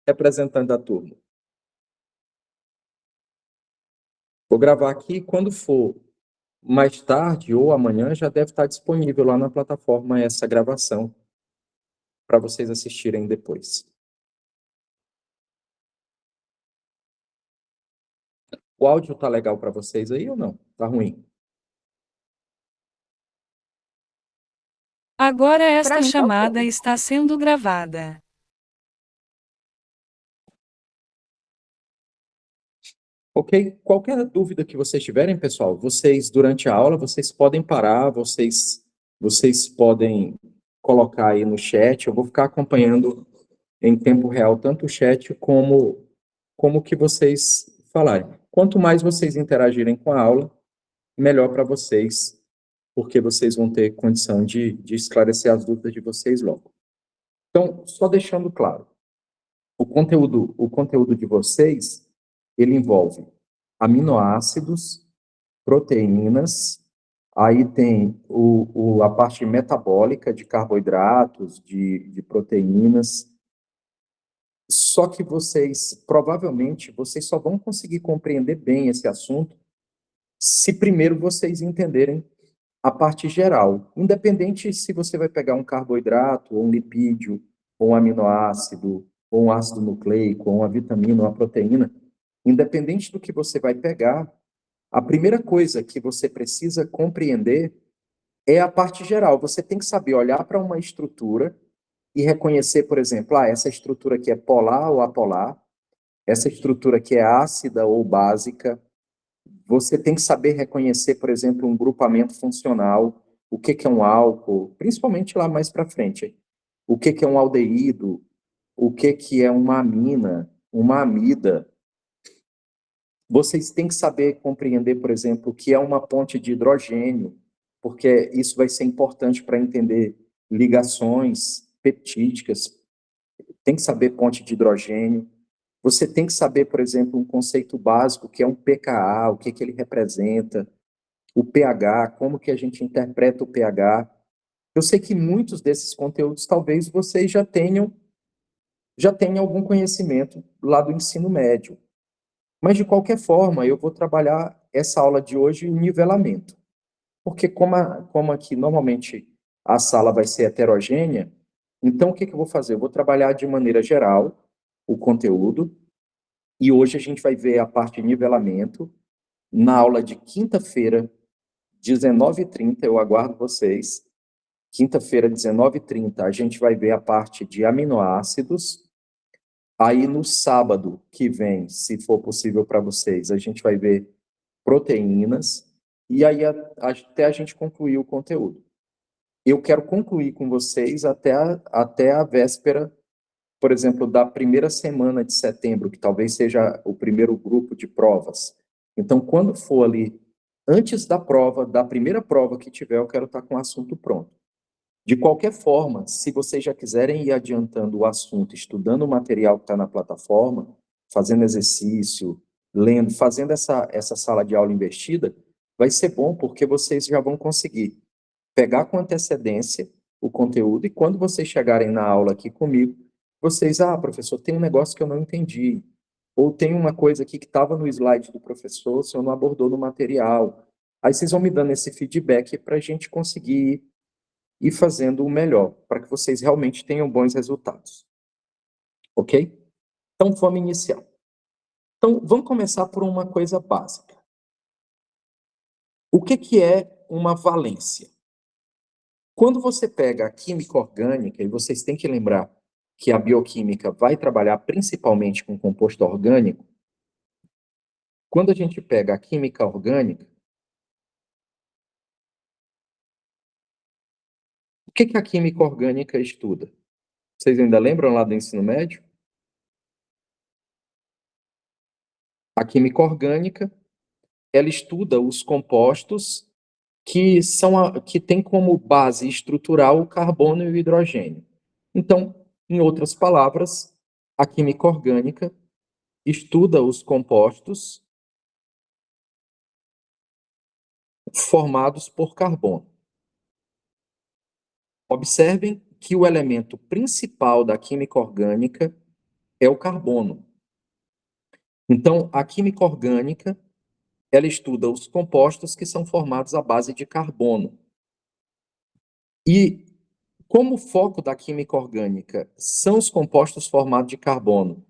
representante da turma. Vou gravar aqui, quando for mais tarde ou amanhã, já deve estar disponível lá na plataforma essa gravação, para vocês assistirem depois. O áudio tá legal para vocês aí ou não? Tá ruim? Agora esta chamada está sendo gravada. Ok? Qualquer dúvida que vocês tiverem, pessoal, vocês, durante a aula, vocês podem parar, vocês podem colocar aí no chat, eu vou ficar acompanhando em tempo real tanto o chat como o que vocês falarem. Quanto mais vocês interagirem com a aula, melhor para vocês, porque vocês vão ter condição de esclarecer as dúvidas de vocês logo. Então, só deixando claro, o conteúdo de vocês, ele envolve aminoácidos, proteínas, aí tem a parte metabólica de carboidratos, de proteínas, só que provavelmente, vocês só vão conseguir compreender bem esse assunto se primeiro vocês entenderem a parte geral. Independente se você vai pegar um carboidrato, ou um lipídio, ou um aminoácido, ou um ácido nucleico, ou uma vitamina, ou uma proteína, independente do que você vai pegar, a primeira coisa que você precisa compreender é a parte geral. Você tem que saber olhar para uma estrutura e reconhecer, por exemplo, essa estrutura aqui é polar ou apolar, essa estrutura aqui é ácida ou básica. Você tem que saber reconhecer, por exemplo, um grupamento funcional, o que que é um álcool, principalmente lá mais para frente. O que que é um aldeído, o que que é uma amina, uma amida. Vocês têm que saber compreender, por exemplo, o que é uma ponte de hidrogênio, porque isso vai ser importante para entender ligações peptídicas. Tem que saber ponte de hidrogênio. Você tem que saber, por exemplo, um conceito básico, que é um pKa, o que que ele representa, o pH, como que a gente interpreta o pH. Eu sei que muitos desses conteúdos talvez vocês já tenham algum conhecimento lá do ensino médio. Mas, de qualquer forma, eu vou trabalhar essa aula de hoje em nivelamento. Porque como aqui normalmente a sala vai ser heterogênea, então o que que eu vou fazer? Eu vou trabalhar de maneira geral o conteúdo, e hoje a gente vai ver a parte de nivelamento. Na aula de quinta-feira, 19h30, eu aguardo vocês. Quinta-feira, 19h30, a gente vai ver a parte de aminoácidos. Aí no sábado que vem, se for possível para vocês, a gente vai ver proteínas. E aí até a gente concluir o conteúdo. Eu quero concluir com vocês até a véspera, por exemplo, da primeira semana de setembro, que talvez seja o primeiro grupo de provas. Então, quando for ali, antes da prova, da primeira prova que tiver, eu quero estar com o assunto pronto. De qualquer forma, se vocês já quiserem ir adiantando o assunto, estudando o material que está na plataforma, fazendo exercício, lendo, fazendo essa sala de aula investida, vai ser bom porque vocês já vão conseguir pegar com antecedência o conteúdo e quando vocês chegarem na aula aqui comigo, vocês, professor, tem um negócio que eu não entendi, ou tem uma coisa aqui que estava no slide do professor, o senhor não abordou no material. Aí vocês vão me dando esse feedback para a gente conseguir ir fazendo o melhor, para que vocês realmente tenham bons resultados. Ok? Então, vamos iniciar. Então, vamos começar por uma coisa básica. O que que é uma valência? Quando você pega a química orgânica, e vocês têm que lembrar que a bioquímica vai trabalhar principalmente com composto orgânico, quando a gente pega a química orgânica, o que que a química orgânica estuda? Vocês ainda lembram lá do ensino médio? A química orgânica, ela estuda os compostos que têm como base estrutural o carbono e o hidrogênio. Então, em outras palavras, a química orgânica estuda os compostos formados por carbono. Observem que o elemento principal da química orgânica é o carbono. Então, a química orgânica, ela estuda os compostos que são formados à base de carbono. E como o foco da química orgânica são os compostos formados de carbono,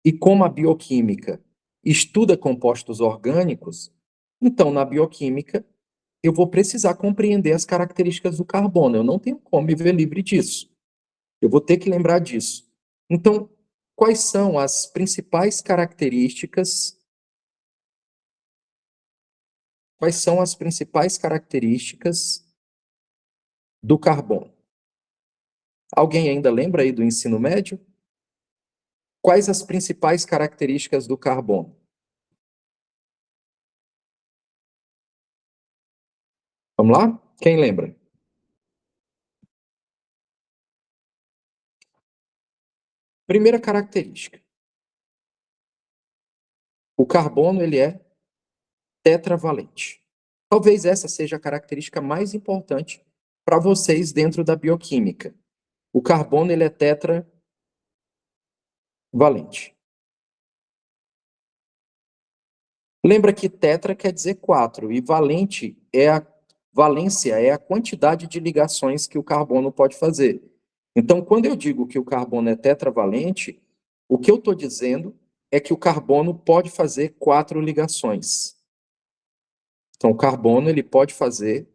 e como a bioquímica estuda compostos orgânicos, então na bioquímica eu vou precisar compreender as características do carbono. Eu não tenho como me ver livre disso. Eu vou ter que lembrar disso. Então, quais são as principais características? Quais são as principais características do carbono? Alguém ainda lembra aí do ensino médio? Quais as principais características do carbono? Vamos lá? Quem lembra? Primeira característica. O carbono, ele é tetravalente. Talvez essa seja a característica mais importante para vocês dentro da bioquímica. O carbono, ele é tetravalente. Lembra que tetra quer dizer 4 e valente é a valência, é a quantidade de ligações que o carbono pode fazer. Então, quando eu digo que o carbono é tetravalente, o que eu estou dizendo é que o carbono pode fazer 4 ligações. Então, o carbono ele pode fazer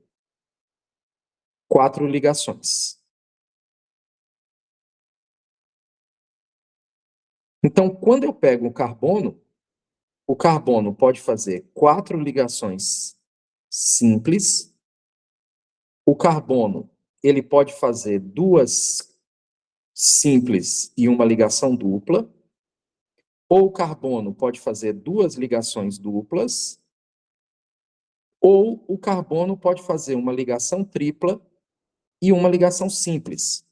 4 ligações. Então, quando eu pego o carbono pode fazer 4 ligações simples. O carbono ele pode fazer 2 simples e uma ligação dupla. Ou o carbono pode fazer 2 ligações duplas. Ou o carbono pode fazer uma ligação tripla e uma ligação simples.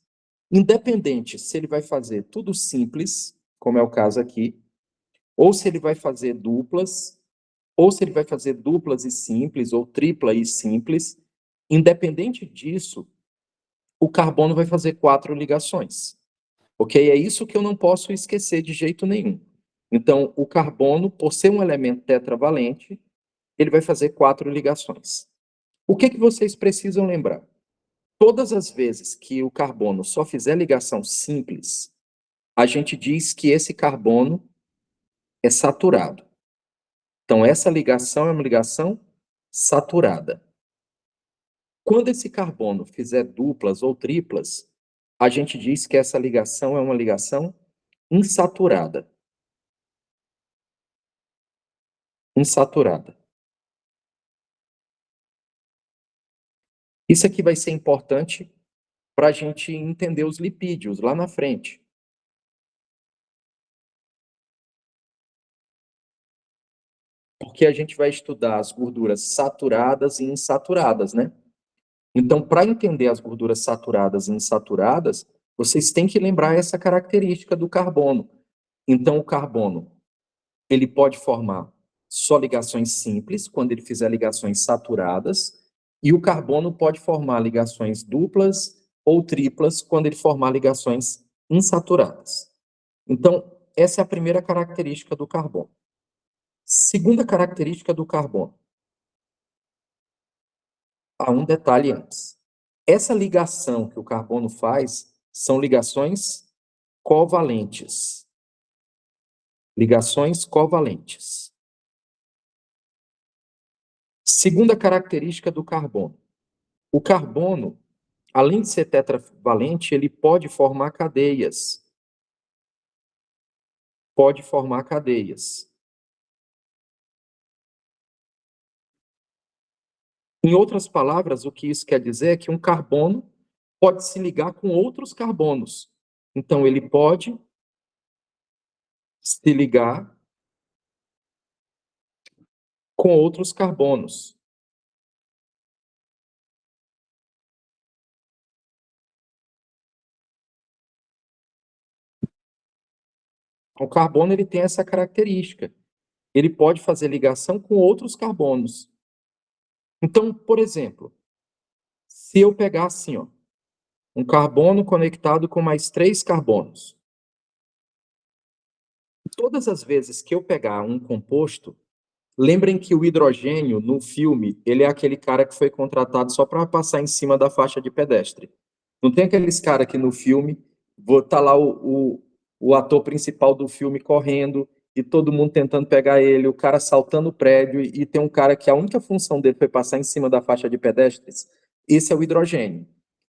Independente se ele vai fazer tudo simples, como é o caso aqui, ou se ele vai fazer duplas, ou se ele vai fazer duplas e simples, ou tripla e simples, independente disso, o carbono vai fazer 4 ligações. Ok? É isso que eu não posso esquecer de jeito nenhum. Então, o carbono, por ser um elemento tetravalente, ele vai fazer 4 ligações. O que que vocês precisam lembrar? Todas as vezes que o carbono só fizer ligação simples, a gente diz que esse carbono é saturado. Então, essa ligação é uma ligação saturada. Quando esse carbono fizer duplas ou triplas, a gente diz que essa ligação é uma ligação insaturada. Insaturada. Isso aqui vai ser importante para a gente entender os lipídios lá na frente. Porque a gente vai estudar as gorduras saturadas e insaturadas, né? Então, para entender as gorduras saturadas e insaturadas, vocês têm que lembrar essa característica do carbono. Então, o carbono, ele pode formar só ligações simples, quando ele fizer ligações saturadas, e o carbono pode formar ligações duplas ou triplas, quando ele formar ligações insaturadas. Então, essa é a primeira característica do carbono. Segunda característica do carbono. Há um detalhe antes. Essa ligação que o carbono faz são ligações covalentes. Ligações covalentes. Segunda característica do carbono. O carbono, além de ser tetravalente, ele pode formar cadeias. Pode formar cadeias. Em outras palavras, o que isso quer dizer é que um carbono pode se ligar com outros carbonos. Então, ele pode se ligar com outros carbonos. O carbono ele tem essa característica. Ele pode fazer ligação com outros carbonos. Então, por exemplo, se eu pegar assim, ó, um carbono conectado com mais 3 carbonos, todas as vezes que eu pegar um composto, lembrem que o hidrogênio, no filme, ele é aquele cara que foi contratado só para passar em cima da faixa de pedestre. Não tem aqueles caras que no filme, tá lá o ator principal do filme correndo e todo mundo tentando pegar ele, o cara saltando o prédio e tem um cara que a única função dele foi passar em cima da faixa de pedestres. Esse é o hidrogênio.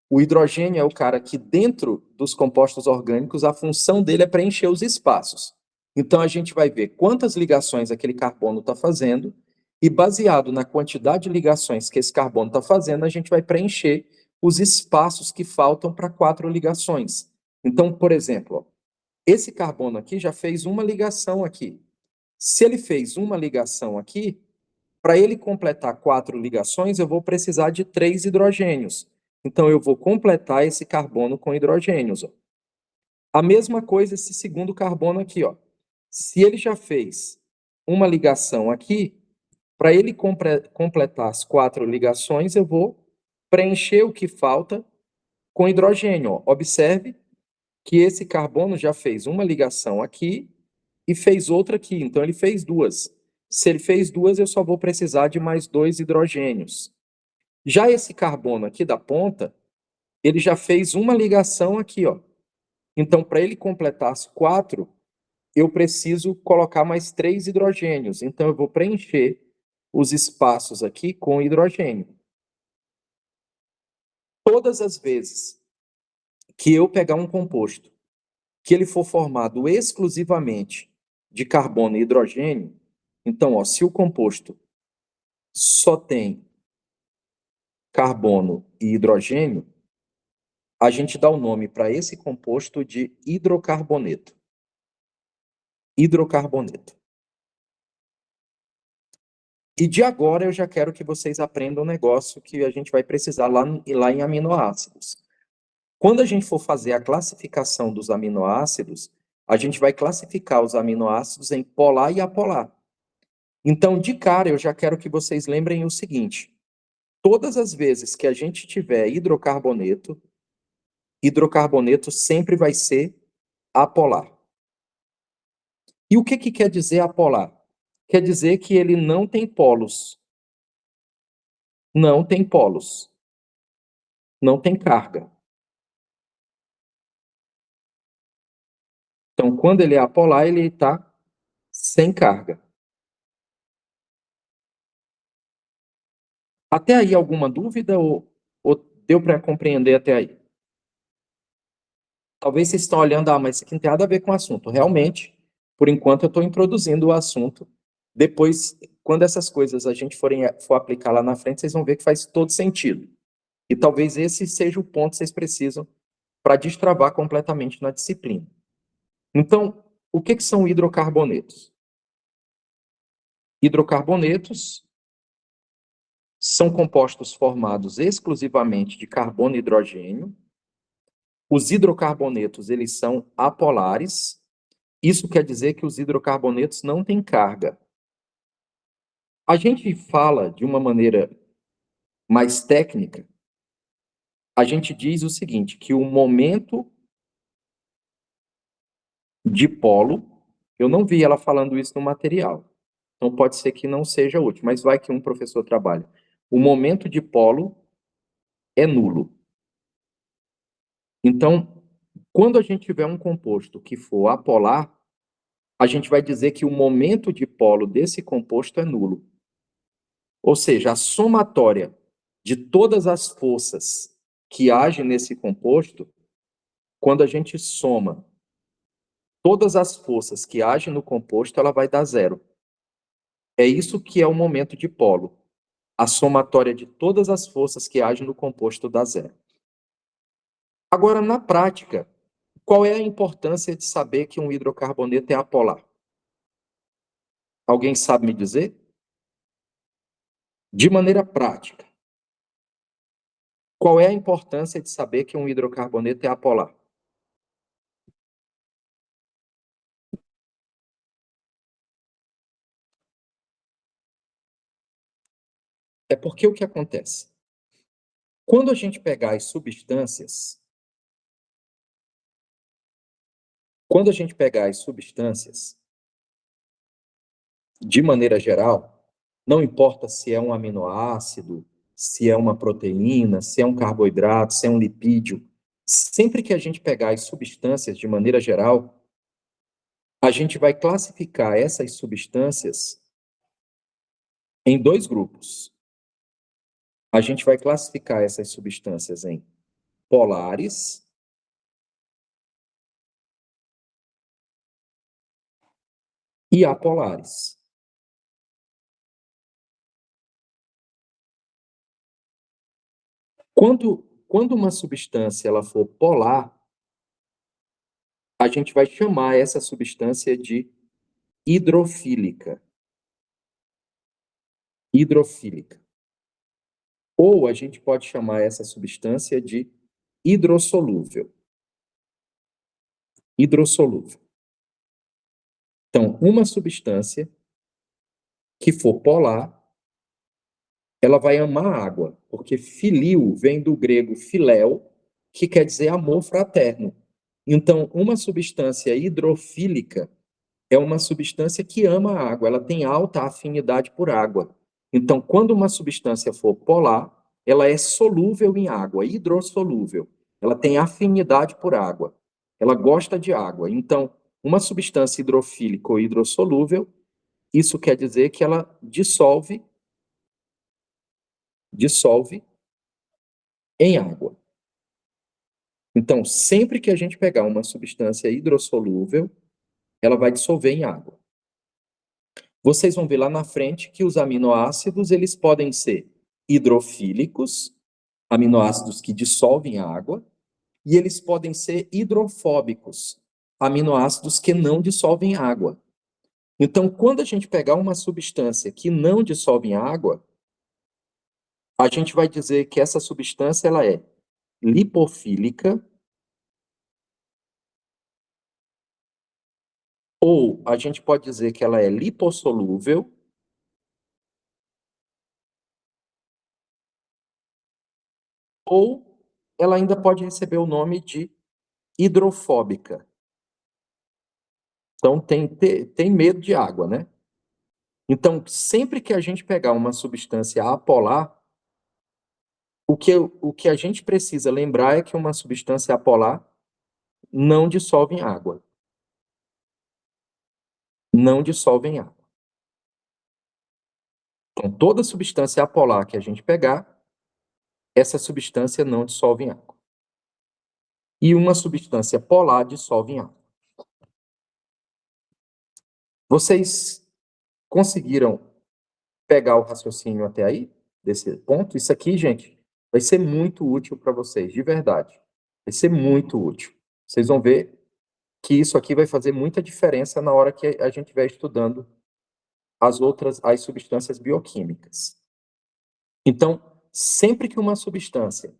O hidrogênio é o cara que dentro dos compostos orgânicos a função dele é preencher os espaços. Então a gente vai ver quantas ligações aquele carbono está fazendo e baseado na quantidade de ligações que esse carbono está fazendo, a gente vai preencher os espaços que faltam para 4 ligações. Então, por exemplo, ó, esse carbono aqui já fez uma ligação aqui. Se ele fez uma ligação aqui, para ele completar 4 ligações, eu vou precisar de 3 hidrogênios. Então, eu vou completar esse carbono com hidrogênios. Ó. A mesma coisa esse segundo carbono aqui. Ó. Se ele já fez uma ligação aqui, para ele completar as 4 ligações, eu vou preencher o que falta com hidrogênio. Ó. Observe que esse carbono já fez uma ligação aqui e fez outra aqui. Então, ele fez 2. Se ele fez 2, eu só vou precisar de mais 2 hidrogênios. Já esse carbono aqui da ponta, ele já fez uma ligação aqui, ó. Então, para ele completar as 4, eu preciso colocar mais 3 hidrogênios. Então, eu vou preencher os espaços aqui com hidrogênio. Todas as vezes que eu pegar um composto que ele for formado exclusivamente de carbono e hidrogênio, então, ó, se o composto só tem carbono e hidrogênio, a gente dá o nome para esse composto de hidrocarboneto. Hidrocarboneto. E de agora eu já quero que vocês aprendam um negócio que a gente vai precisar lá em aminoácidos. Quando a gente for fazer a classificação dos aminoácidos, a gente vai classificar os aminoácidos em polar e apolar. Então, de cara, eu já quero que vocês lembrem o seguinte: todas as vezes que a gente tiver hidrocarboneto, hidrocarboneto sempre vai ser apolar. E o que quer dizer apolar? Quer dizer que ele não tem polos. Não tem polos. Não tem carga. Então, quando ele é apolar, ele está sem carga. Até aí, alguma dúvida ou deu para compreender até aí? Talvez vocês estão olhando, mas isso aqui não tem nada a ver com o assunto. Realmente, por enquanto, eu estou introduzindo o assunto. Depois, quando essas coisas a gente for aplicar lá na frente, vocês vão ver que faz todo sentido. E talvez esse seja o ponto que vocês precisam para destravar completamente na disciplina. Então, o que são hidrocarbonetos? Hidrocarbonetos são compostos formados exclusivamente de carbono e hidrogênio. Os hidrocarbonetos, eles são apolares. Isso quer dizer que os hidrocarbonetos não têm carga. A gente fala de uma maneira mais técnica, a gente diz o seguinte, que o momento de polo, eu não vi ela falando isso no material, então pode ser que não seja útil, mas vai que um professor trabalha. O momento de polo é nulo. Então, quando a gente tiver um composto que for apolar, a gente vai dizer que o momento de polo desse composto é nulo. Ou seja, a somatória de todas as forças que agem nesse composto, quando a gente soma todas as forças que agem no composto, ela vai dar 0. É isso que é o momento de polo. A somatória de todas as forças que agem no composto dá 0. Agora, na prática, qual é a importância de saber que um hidrocarboneto é apolar? Alguém sabe me dizer? De maneira prática, qual é a importância de saber que um hidrocarboneto é apolar? É porque o que acontece? Quando a gente pegar as substâncias, de maneira geral, não importa se é um aminoácido, se é uma proteína, se é um carboidrato, se é um lipídio, sempre que a gente pegar as substâncias de maneira geral, a gente vai classificar essas substâncias em dois grupos. A gente vai classificar essas substâncias em polares e apolares. Quando uma substância ela for polar, a gente vai chamar essa substância de hidrofílica. Hidrofílica. Ou a gente pode chamar essa substância de hidrossolúvel. Hidrossolúvel. Então, uma substância que for polar, ela vai amar a água, porque filio vem do grego filéu, que quer dizer amor fraterno. Então, uma substância hidrofílica é uma substância que ama a água, ela tem alta afinidade por água. Então, quando uma substância for polar, ela é solúvel em água, hidrossolúvel. Ela tem afinidade por água. Ela gosta de água. Então, uma substância hidrofílica ou hidrossolúvel, isso quer dizer que ela dissolve em água. Então, sempre que a gente pegar uma substância hidrossolúvel, ela vai dissolver em água. Vocês vão ver lá na frente que os aminoácidos, eles podem ser hidrofílicos, aminoácidos que dissolvem a água, e eles podem ser hidrofóbicos, aminoácidos que não dissolvem água. Então, quando a gente pegar uma substância que não dissolve em água, a gente vai dizer que essa substância ela é lipofílica, ou a gente pode dizer que ela é lipossolúvel, ou ela ainda pode receber o nome de hidrofóbica. Então, tem medo de água, né? Então, sempre que a gente pegar uma substância apolar, o que a gente precisa lembrar é que uma substância apolar não dissolve em água. Não dissolve em água. Então, toda substância apolar que a gente pegar, essa substância não dissolve em água. E uma substância polar dissolve em água. Vocês conseguiram pegar o raciocínio até aí, desse ponto? Isso aqui, gente, vai ser muito útil para vocês, de verdade. Vai ser muito útil. Vocês vão ver que isso aqui vai fazer muita diferença na hora que a gente estiver estudando as substâncias bioquímicas. Então, sempre que uma substância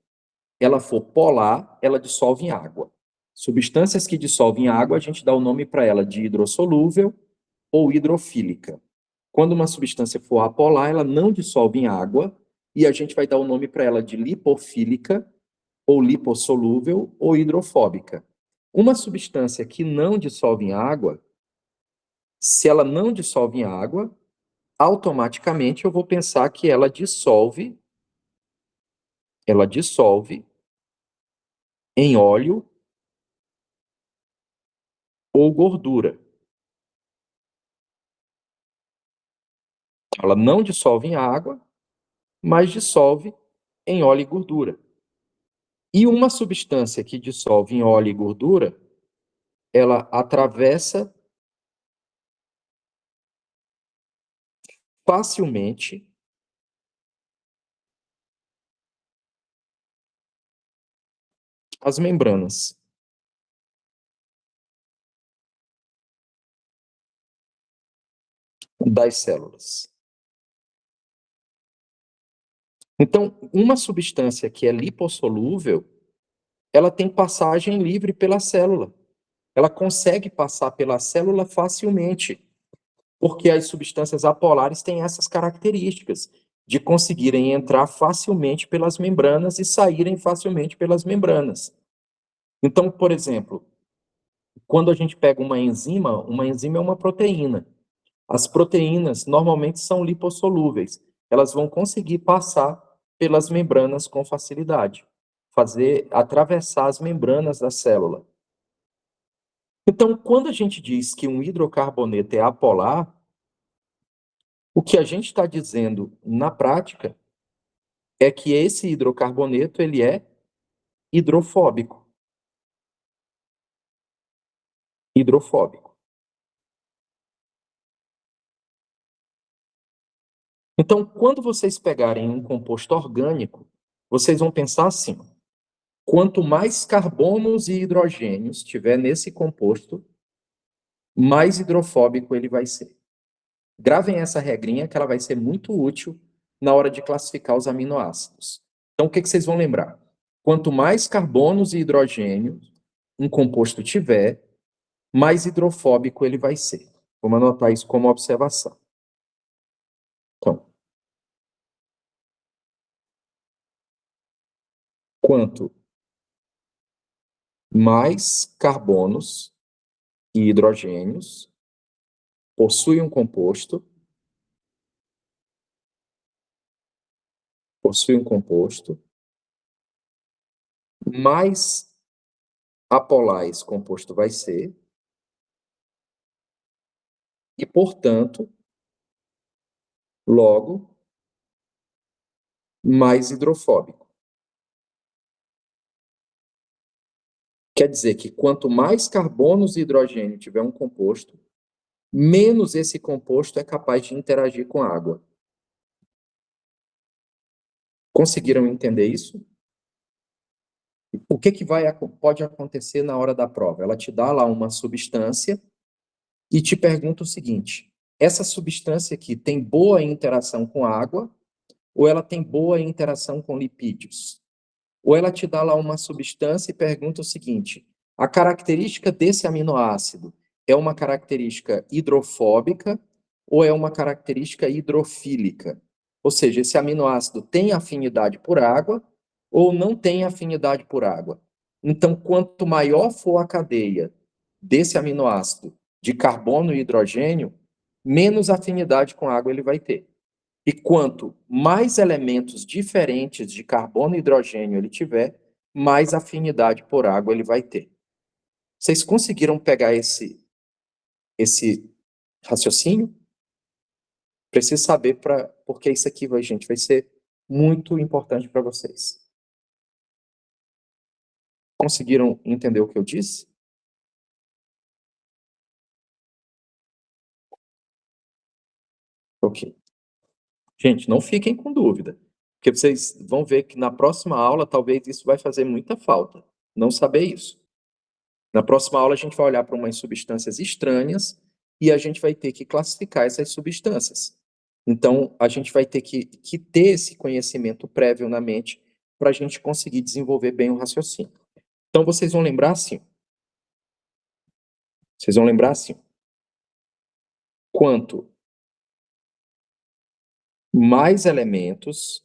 ela for polar, ela dissolve em água. Substâncias que dissolvem em água, a gente dá o nome para ela de hidrossolúvel ou hidrofílica. Quando uma substância for apolar, ela não dissolve em água e a gente vai dar o nome para ela de lipofílica ou lipossolúvel ou hidrofóbica. Uma substância que não dissolve em água, se ela não dissolve em água, automaticamente eu vou pensar que ela dissolve em óleo ou gordura. Ela não dissolve em água, mas dissolve em óleo e gordura. E uma substância que dissolve em óleo e gordura, ela atravessa facilmente as membranas. Das células. Então, uma substância que é lipossolúvel, ela tem passagem livre pela célula. Ela consegue passar pela célula facilmente, porque as substâncias apolares têm essas características de conseguirem entrar facilmente pelas membranas e saírem facilmente pelas membranas. Então, por exemplo, quando a gente pega uma enzima é uma proteína. As proteínas normalmente são lipossolúveis. Elas vão conseguir passar pelas membranas com facilidade, atravessar as membranas da célula. Então, quando a gente diz que um hidrocarboneto é apolar, o que a gente está dizendo na prática é que esse hidrocarboneto ele é hidrofóbico. Hidrofóbico. Então, quando vocês pegarem um composto orgânico, vocês vão pensar assim: quanto mais carbonos e hidrogênios tiver nesse composto, mais hidrofóbico ele vai ser. Gravem essa regrinha que ela vai ser muito útil na hora de classificar os aminoácidos. Então, o que vocês vão lembrar? Quanto mais carbonos e hidrogênios um composto tiver, mais hidrofóbico ele vai ser. Vamos anotar isso como observação. Então, quanto mais carbonos e hidrogênios possui um composto, mais apolar esse composto vai ser, e, portanto, logo, mais hidrofóbico. Quer dizer que quanto mais carbonos e hidrogênio tiver um composto, menos esse composto é capaz de interagir com a água. Conseguiram entender isso? O que pode acontecer na hora da prova? Ela te dá lá uma substância e te pergunta o seguinte: essa substância aqui tem boa interação com a água ou ela tem boa interação com lipídios? Ou ela te dá lá uma substância e pergunta o seguinte: a característica desse aminoácido é uma característica hidrofóbica ou é uma característica hidrofílica? Ou seja, esse aminoácido tem afinidade por água ou não tem afinidade por água? Então, quanto maior for a cadeia desse aminoácido de carbono e hidrogênio, menos afinidade com água ele vai ter. E quanto mais elementos diferentes de carbono e hidrogênio ele tiver, mais afinidade por água ele vai ter. Vocês conseguiram pegar esse raciocínio? Preciso saber porque isso aqui, gente, vai ser muito importante para vocês. Conseguiram entender o que eu disse? Ok. Gente, não fiquem com dúvida, porque vocês vão ver que na próxima aula talvez isso vai fazer muita falta, não saber isso. Na próxima aula a gente vai olhar para umas substâncias estranhas e a gente vai ter que classificar essas substâncias. Então, a gente vai ter que ter esse conhecimento prévio na mente para a gente conseguir desenvolver bem o raciocínio. Então, vocês vão lembrar assim. Quanto mais elementos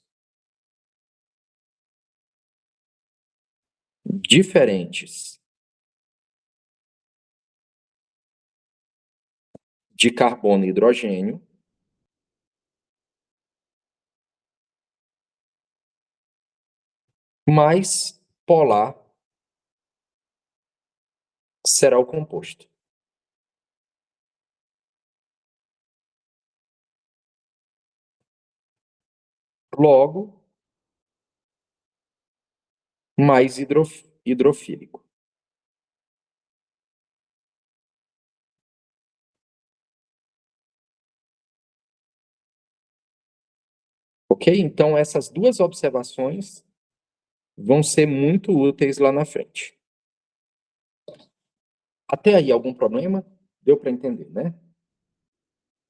diferentes de carbono e hidrogênio, mais polar será o composto. Logo, mais hidrofílico. Ok? Então, essas duas observações vão ser muito úteis lá na frente. Até aí, algum problema? Deu para entender, né?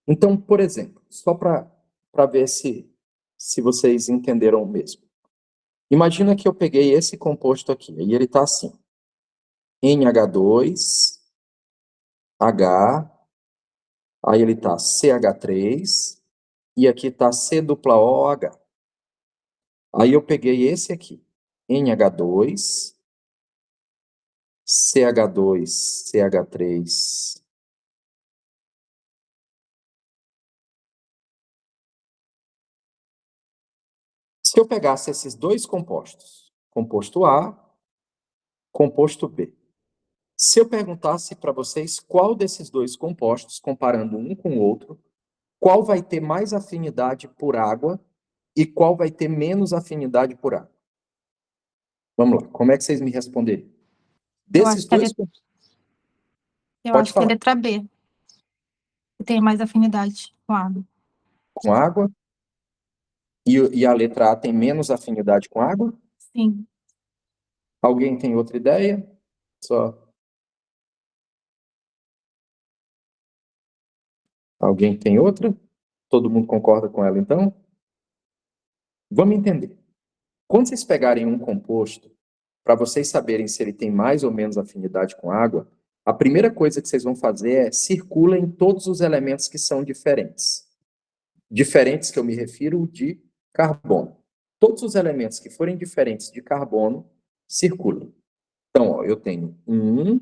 Então, por exemplo, só para ver se vocês entenderam mesmo. Imagina que eu peguei esse composto aqui, e ele está assim: NH2, H, aí ele está CH3, e aqui está C dupla OH. Aí eu peguei esse aqui, NH2, CH2, CH3, Se eu pegasse esses dois compostos, composto A, composto B, se eu perguntasse para vocês qual desses dois compostos, comparando um com o outro, qual vai ter mais afinidade por água e qual vai ter menos afinidade por água? Vamos lá, como é que vocês me responderiam? Desses dois, Eu pode acho que é a falar. letra B. Que tem mais afinidade com água. Com água? E a letra A tem menos afinidade com água? Sim. Alguém tem outra ideia? Só. Alguém tem outra? Todo mundo concorda com ela, então? Vamos entender. Quando vocês pegarem um composto, para vocês saberem se ele tem mais ou menos afinidade com água, a primeira coisa que vocês vão fazer é circulem todos os elementos que são diferentes. Diferentes que eu me refiro de carbono. Todos os elementos que forem diferentes de carbono, circulam. Então, ó, eu tenho 1,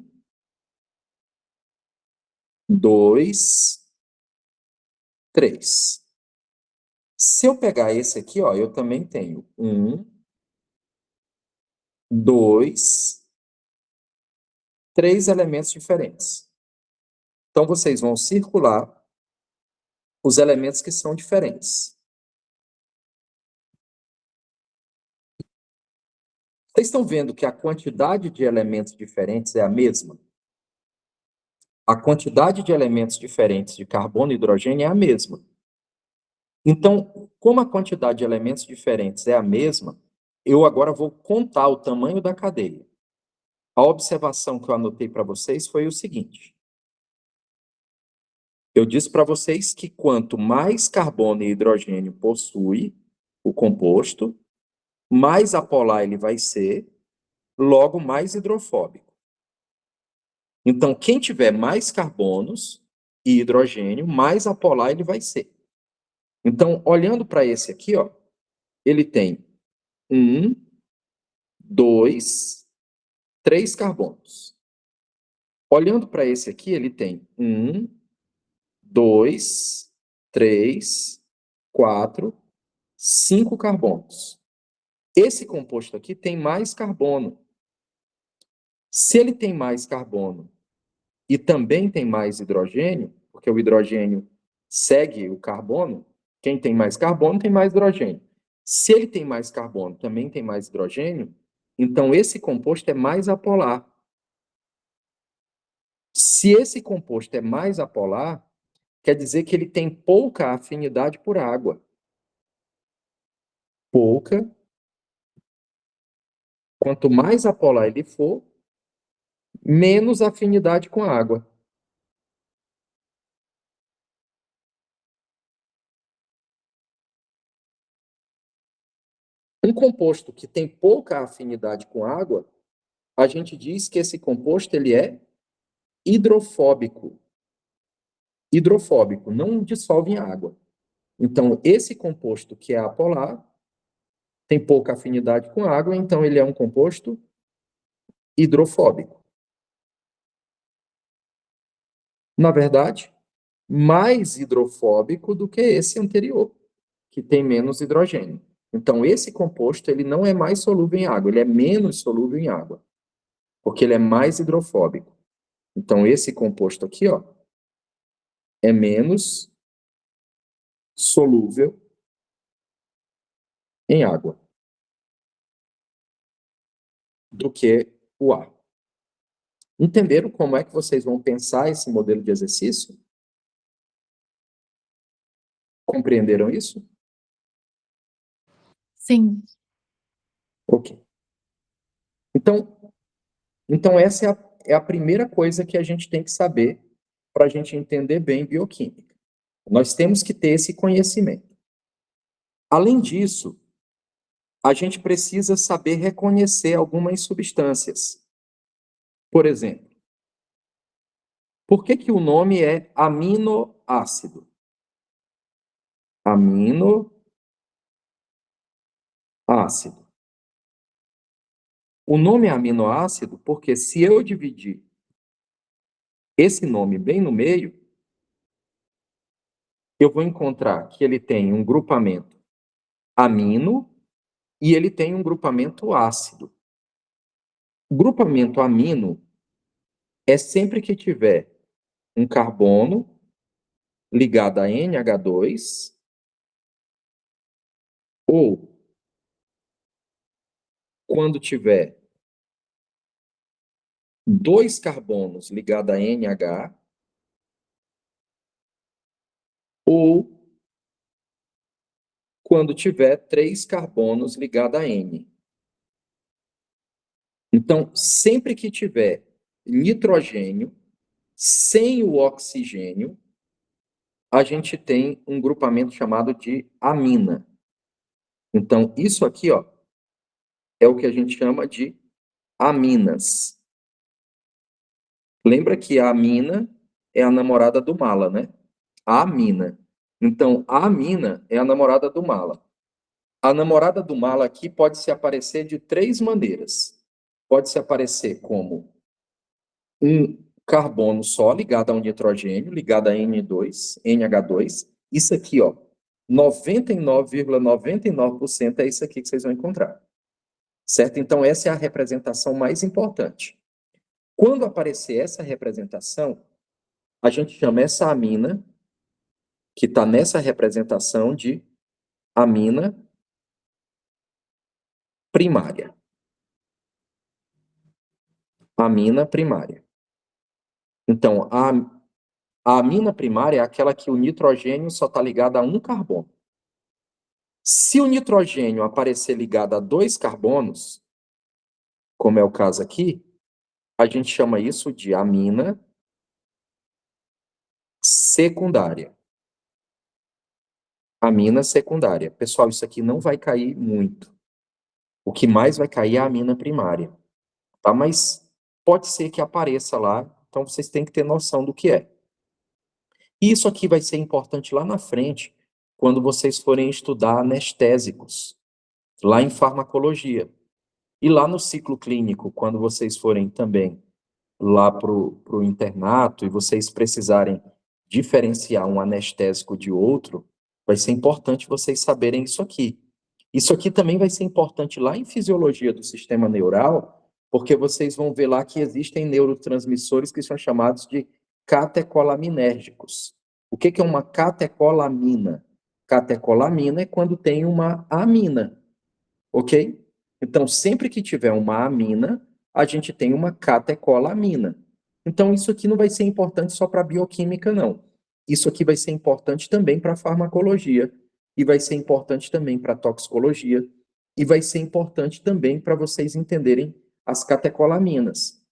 2, 3. Se eu pegar esse aqui, ó, eu também tenho 1, 2, 3 elementos diferentes. Então, vocês vão circular os elementos que são diferentes. Vocês estão vendo que a quantidade de elementos diferentes é a mesma? A quantidade de elementos diferentes de carbono e hidrogênio é a mesma. Então, como a quantidade de elementos diferentes é a mesma, eu agora vou contar o tamanho da cadeia. A observação que eu anotei para vocês foi o seguinte. Eu disse para vocês que quanto mais carbono e hidrogênio possui o composto, mais apolar ele vai ser, logo mais hidrofóbico. Então, quem tiver mais carbonos e hidrogênio, mais apolar ele vai ser. Então, olhando para esse aqui, ó, ele tem 1, 2, 3 carbonos. Olhando para esse aqui, ele tem 1, 2, 3, 4, 5 carbonos. Esse composto aqui tem mais carbono. Se ele tem mais carbono e também tem mais hidrogênio, porque o hidrogênio segue o carbono, quem tem mais carbono tem mais hidrogênio. Se ele tem mais carbono, também tem mais hidrogênio, então esse composto é mais apolar. Se esse composto é mais apolar, quer dizer que ele tem pouca afinidade por água. Pouca. Quanto mais apolar ele for, menos afinidade com a água. Um composto que tem pouca afinidade com água, a gente diz que esse composto ele é hidrofóbico. Hidrofóbico, não dissolve em água. Então, esse composto que é apolar tem pouca afinidade com água, então ele é um composto hidrofóbico. Na verdade, mais hidrofóbico do que esse anterior, que tem menos hidrogênio. Então, esse composto ele não é mais solúvel em água, ele é menos solúvel em água, porque ele é mais hidrofóbico. Então, esse composto aqui, ó, é menos solúvel em água do que o ar. Entenderam como é que vocês vão pensar esse modelo de exercício? Compreenderam isso? Sim. Ok. Então essa é a primeira coisa que a gente tem que saber para a gente entender bem bioquímica. Nós temos que ter esse conhecimento. Além disso, a gente precisa saber reconhecer algumas substâncias. Por exemplo, por que o nome é aminoácido? Aminoácido. O nome é aminoácido porque se eu dividir esse nome bem no meio, eu vou encontrar que ele tem um grupamento amino e ele tem um grupamento ácido. O grupamento amino é sempre que tiver um carbono ligado a NH2 ou quando tiver 2 carbonos ligados a NH ou quando tiver 3 carbonos ligados a N. Então, sempre que tiver nitrogênio sem o oxigênio, a gente tem um grupamento chamado de amina. Então, isso aqui, ó, é o que a gente chama de aminas. Lembra que a amina é a namorada do mala, né? A amina. Então, a amina é a namorada do mala. A namorada do mala aqui pode se aparecer de 3 maneiras. Pode se aparecer como um carbono só ligado a um nitrogênio, ligado a N2, NH2. Isso aqui, ó, 99,99% é isso aqui que vocês vão encontrar. Certo? Então, essa é a representação mais importante. Quando aparecer essa representação, a gente chama essa amina, que está nessa representação, de amina primária. Amina primária. Então, a amina primária é aquela que o nitrogênio só está ligado a um carbono. Se o nitrogênio aparecer ligado a 2 carbonos, como é o caso aqui, a gente chama isso de amina secundária. Amina secundária. Pessoal, isso aqui não vai cair muito. O que mais vai cair é a amina primária. Tá? Mas pode ser que apareça lá, então vocês têm que ter noção do que é. E isso aqui vai ser importante lá na frente, quando vocês forem estudar anestésicos, lá em farmacologia. E lá no ciclo clínico, quando vocês forem também lá para o internato e vocês precisarem diferenciar um anestésico de outro, vai ser importante vocês saberem isso aqui. Isso aqui também vai ser importante lá em fisiologia do sistema neural, porque vocês vão ver lá que existem neurotransmissores que são chamados de catecolaminérgicos. O que é uma catecolamina? Catecolamina é quando tem uma amina, ok? Então, sempre que tiver uma amina, a gente tem uma catecolamina. Então, isso aqui não vai ser importante só para bioquímica, não. Isso aqui vai ser importante também para farmacologia, e vai ser importante também para toxicologia, e vai ser importante também para vocês entenderem as catecolaminas.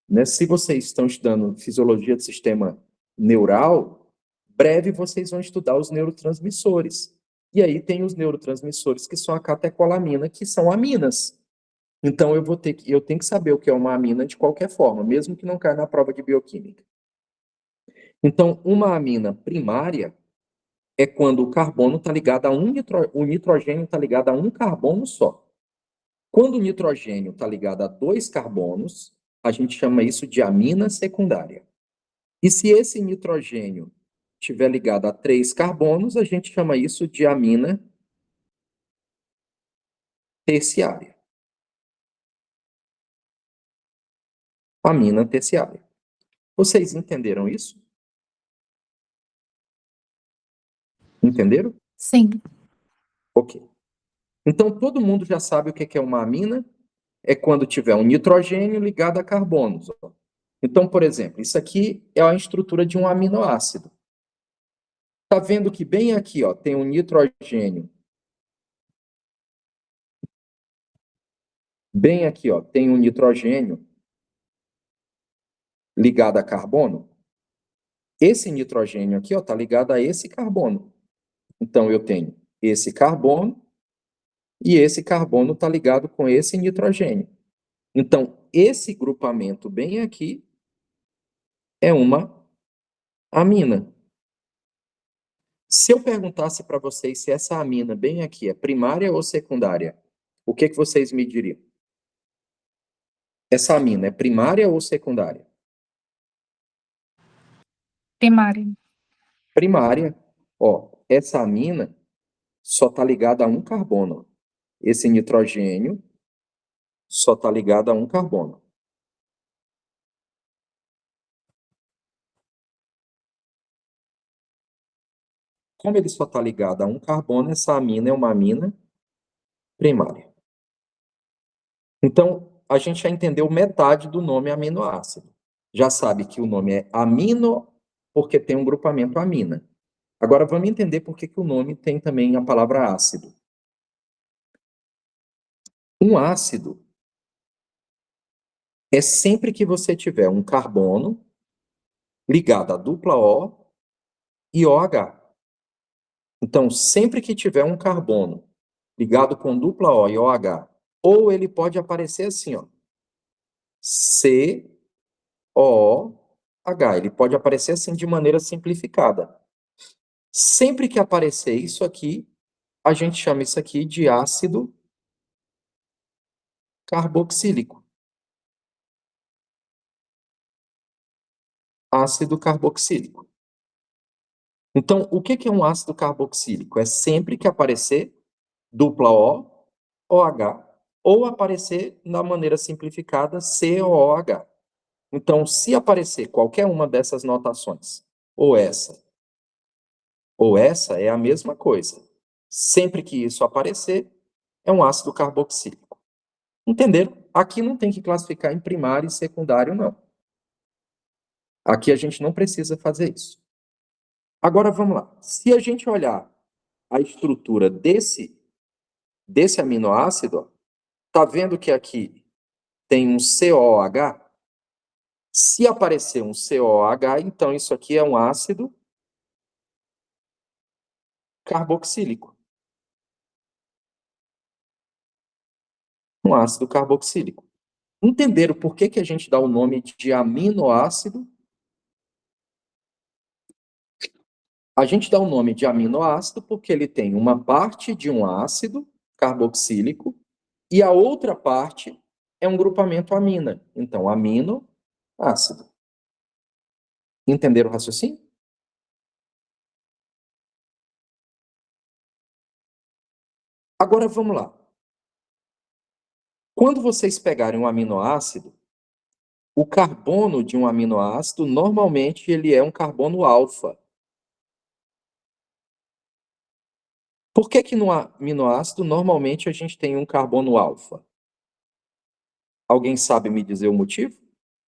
Né? Se vocês estão estudando fisiologia do sistema neural, breve vocês vão estudar os neurotransmissores. E aí tem os neurotransmissores que são a catecolamina, que são aminas. Então eu tenho que saber o que é uma amina de qualquer forma, mesmo que não caia na prova de bioquímica. Então, uma amina primária é quando o carbono está ligado a o nitrogênio está ligado a um carbono só. Quando o nitrogênio está ligado a 2 carbonos, a gente chama isso de amina secundária. E se esse nitrogênio estiver ligado a 3 carbonos, a gente chama isso de amina terciária. Amina terciária. Vocês entenderam isso? Entenderam? Sim. Ok. Então, todo mundo já sabe o que é uma amina? É quando tiver um nitrogênio ligado a carbonos. Então, por exemplo, isso aqui é a estrutura de um aminoácido. Está vendo que bem aqui, ó, tem um nitrogênio. Bem aqui, ó, tem um nitrogênio ligado a carbono. Esse nitrogênio aqui, ó, está ligado a esse carbono. Então, eu tenho esse carbono e esse carbono está ligado com esse nitrogênio. Então, esse grupamento bem aqui é uma amina. Se eu perguntasse para vocês se essa amina bem aqui é primária ou secundária, o que vocês me diriam? Essa amina é primária ou secundária? Primária. Primária. Ó, essa amina só está ligada a um carbono. esse nitrogênio só está ligado a um carbono. Como ele só está ligado a um carbono, essa amina é uma amina primária. Então, a gente já entendeu metade do nome aminoácido. Já sabe que o nome é amino porque tem um grupamento amina. Agora, vamos entender por que o nome tem também a palavra ácido. Um ácido é sempre que você tiver um carbono ligado a dupla O e OH. Então, sempre que tiver um carbono ligado com dupla O e OH, ou ele pode aparecer assim, ó, COOH. Ele pode aparecer assim de maneira simplificada. Sempre que aparecer isso aqui, a gente chama isso aqui de ácido carboxílico. Ácido carboxílico. Então, o que é um ácido carboxílico? É sempre que aparecer dupla O, OH, ou aparecer na maneira simplificada COOH. Então, se aparecer qualquer uma dessas notações, ou essa, é a mesma coisa. Sempre que isso aparecer, é um ácido carboxílico. Entenderam? Aqui não tem que classificar em primário e secundário, não. Aqui a gente não precisa fazer isso. Agora, vamos lá. Se a gente olhar a estrutura desse aminoácido, tá vendo que aqui tem um COH? Se aparecer um COH, então isso aqui é um ácido carboxílico. Um ácido carboxílico. Entenderam por que a gente dá o nome de aminoácido? A gente dá o nome de aminoácido porque ele tem uma parte de um ácido carboxílico e a outra parte é um grupamento amina. Então, aminoácido. Entenderam o raciocínio? Agora vamos lá. Quando vocês pegarem um aminoácido, o carbono de um aminoácido, normalmente, ele é um carbono alfa. Por que no aminoácido, normalmente, a gente tem um carbono alfa? Alguém sabe me dizer o motivo?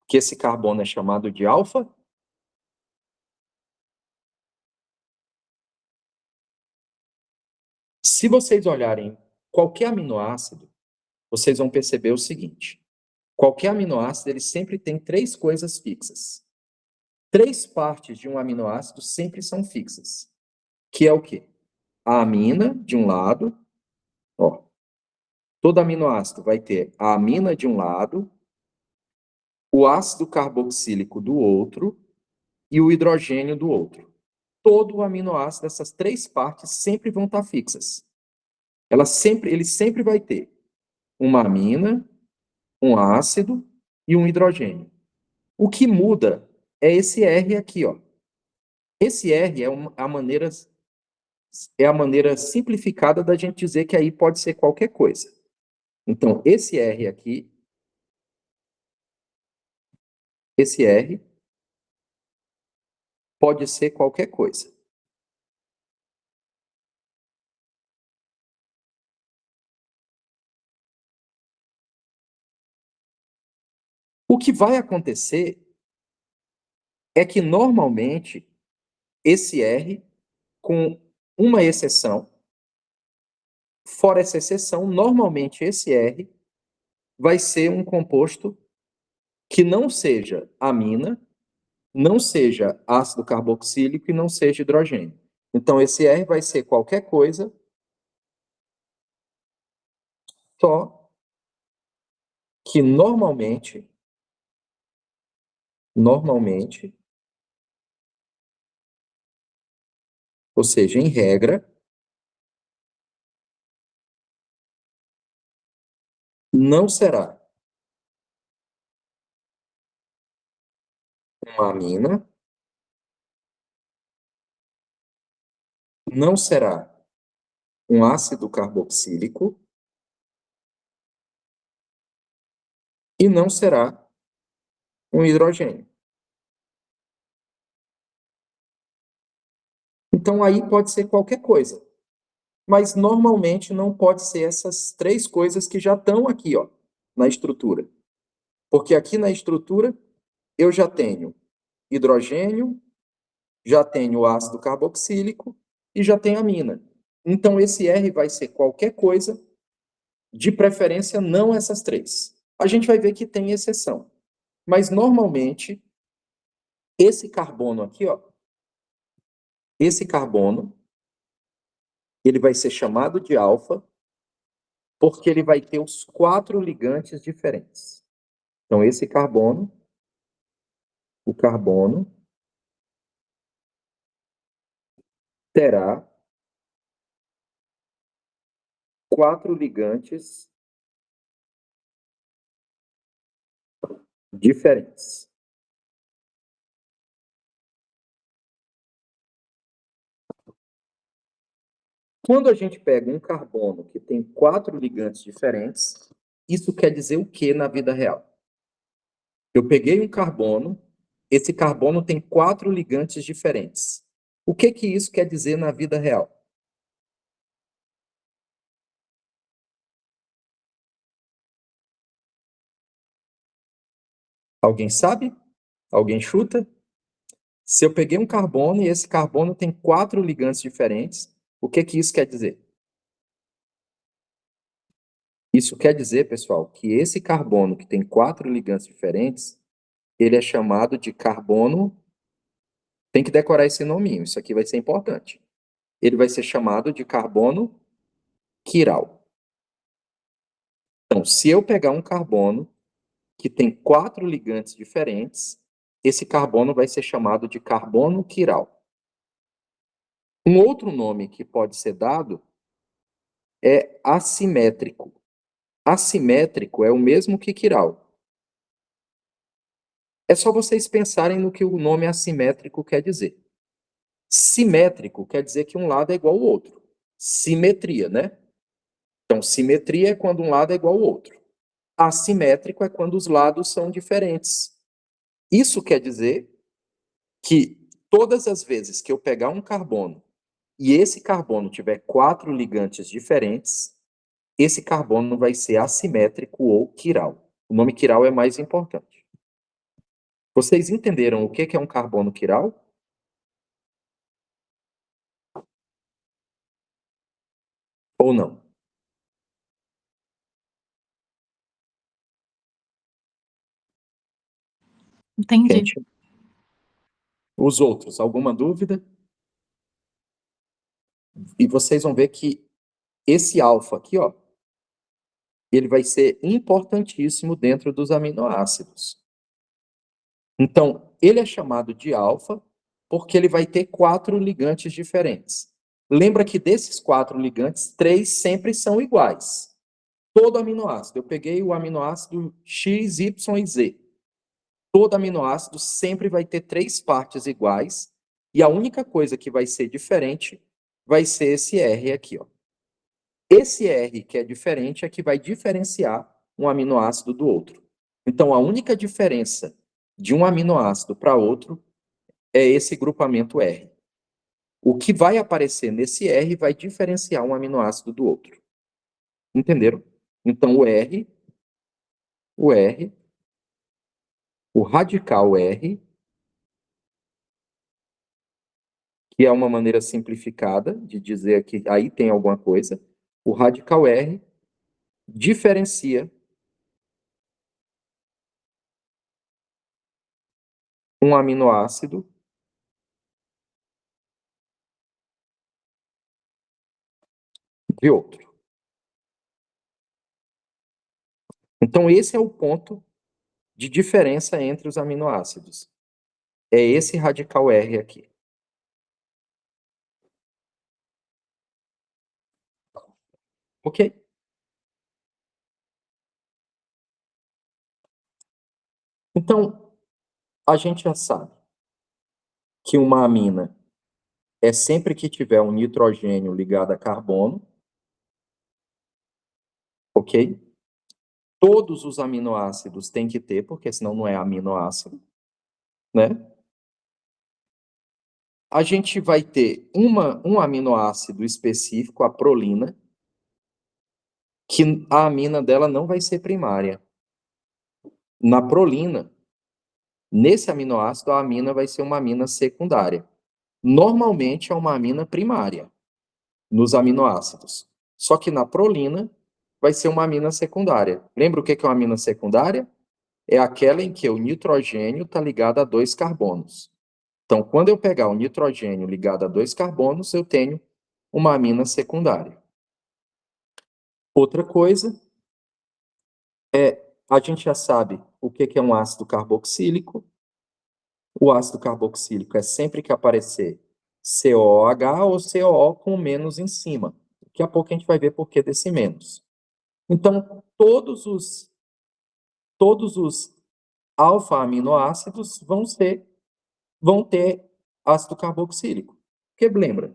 Que esse carbono é chamado de alfa? Se vocês olharem qualquer aminoácido, vocês vão perceber o seguinte. Qualquer aminoácido, ele sempre tem três coisas fixas. Três partes de um aminoácido sempre são fixas. Que é o quê? A amina, de um lado. Ó, todo aminoácido vai ter a amina de um lado, o ácido carboxílico do outro e o hidrogênio do outro. Todo o aminoácido, essas três partes sempre vão estar fixas. Ele sempre vai ter uma amina, um ácido e um hidrogênio. O que muda é esse R aqui, ó. Esse R é a maneira simplificada da gente dizer que aí pode ser qualquer coisa. Então, esse R aqui, esse R pode ser qualquer coisa. O que vai acontecer é que, normalmente, esse R, com uma exceção, fora essa exceção, normalmente esse R vai ser um composto que não seja amina, não seja ácido carboxílico e não seja hidrogênio. Então, esse R vai ser qualquer coisa, só que normalmente, ou seja, em regra, não será uma amina, não será um ácido carboxílico e não será um hidrogênio. Então, aí pode ser qualquer coisa. Mas, normalmente, não pode ser essas três coisas que já estão aqui, ó, na estrutura. Porque aqui na estrutura, eu já tenho hidrogênio, já tenho ácido carboxílico e já tenho amina. Então, esse R vai ser qualquer coisa, de preferência não essas três. A gente vai ver que tem exceção. Mas, normalmente, esse carbono aqui, ó, esse carbono, ele vai ser chamado de alfa, porque ele vai ter os 4 ligantes diferentes. Então, esse carbono, o carbono, terá 4 ligantes diferentes. Quando a gente pega um carbono que tem 4 ligantes diferentes, isso quer dizer o que na vida real? Eu peguei um carbono, esse carbono tem 4 ligantes diferentes. O que isso quer dizer na vida real? Alguém sabe? Alguém chuta? Se eu peguei um carbono e esse carbono tem 4 ligantes diferentes, o que isso quer dizer? Isso quer dizer, pessoal, que esse carbono que tem 4 ligantes diferentes, ele é chamado de carbono. Tem que decorar esse nominho, isso aqui vai ser importante. Ele vai ser chamado de carbono quiral. Então, se eu pegar um carbono que tem 4 ligantes diferentes, esse carbono vai ser chamado de carbono quiral. Um outro nome que pode ser dado é assimétrico. Assimétrico é o mesmo que quiral. É só vocês pensarem no que o nome assimétrico quer dizer. Simétrico quer dizer que um lado é igual ao outro. Simetria, né? Então, simetria é quando um lado é igual ao outro. Assimétrico é quando os lados são diferentes. Isso quer dizer que todas as vezes que eu pegar um carbono e esse carbono tiver 4 ligantes diferentes, esse carbono vai ser assimétrico ou quiral. O nome quiral é mais importante. Vocês entenderam o que é um carbono quiral? Ou não? Entendi. Gente, os outros, alguma dúvida? E vocês vão ver que esse alfa aqui, ó, ele vai ser importantíssimo dentro dos aminoácidos. Então, ele é chamado de alfa porque ele vai ter 4 ligantes diferentes. Lembra que desses 4 ligantes, 3 sempre são iguais. Todo aminoácido, eu peguei o aminoácido X, Y e Z. Todo aminoácido sempre vai ter 3 partes iguais, e a única coisa que vai ser diferente vai ser esse R aqui, ó. Esse R que é diferente é que vai diferenciar um aminoácido do outro. Então, a única diferença de um aminoácido para outro é esse grupamento R. O que vai aparecer nesse R vai diferenciar um aminoácido do outro. Entenderam? Então, o R, o radical R, que é uma maneira simplificada de dizer que aí tem alguma coisa, o radical R diferencia um aminoácido de outro. Então, esse é o ponto de diferença entre os aminoácidos. É esse radical R aqui. Ok? Então, a gente já sabe que uma amina é sempre que tiver um nitrogênio ligado a carbono, ok? Todos os aminoácidos têm que ter, porque senão não é aminoácido, né? A gente vai ter um aminoácido específico, a prolina, que a amina dela não vai ser primária. Na prolina, nesse aminoácido, a amina vai ser uma amina secundária. Normalmente é uma amina primária nos aminoácidos. Só que na prolina vai ser uma amina secundária. Lembra o que é uma amina secundária? É aquela em que o nitrogênio está ligado a 2 carbonos. Então, quando eu pegar o nitrogênio ligado a 2 carbonos, eu tenho uma amina secundária. Outra coisa a gente já sabe o que é um ácido carboxílico. O ácido carboxílico é sempre que aparecer COOH ou COO com menos em cima. Daqui a pouco a gente vai ver por que desse menos. Então, todos os alfa-aminoácidos vão ter ácido carboxílico. Porque lembra,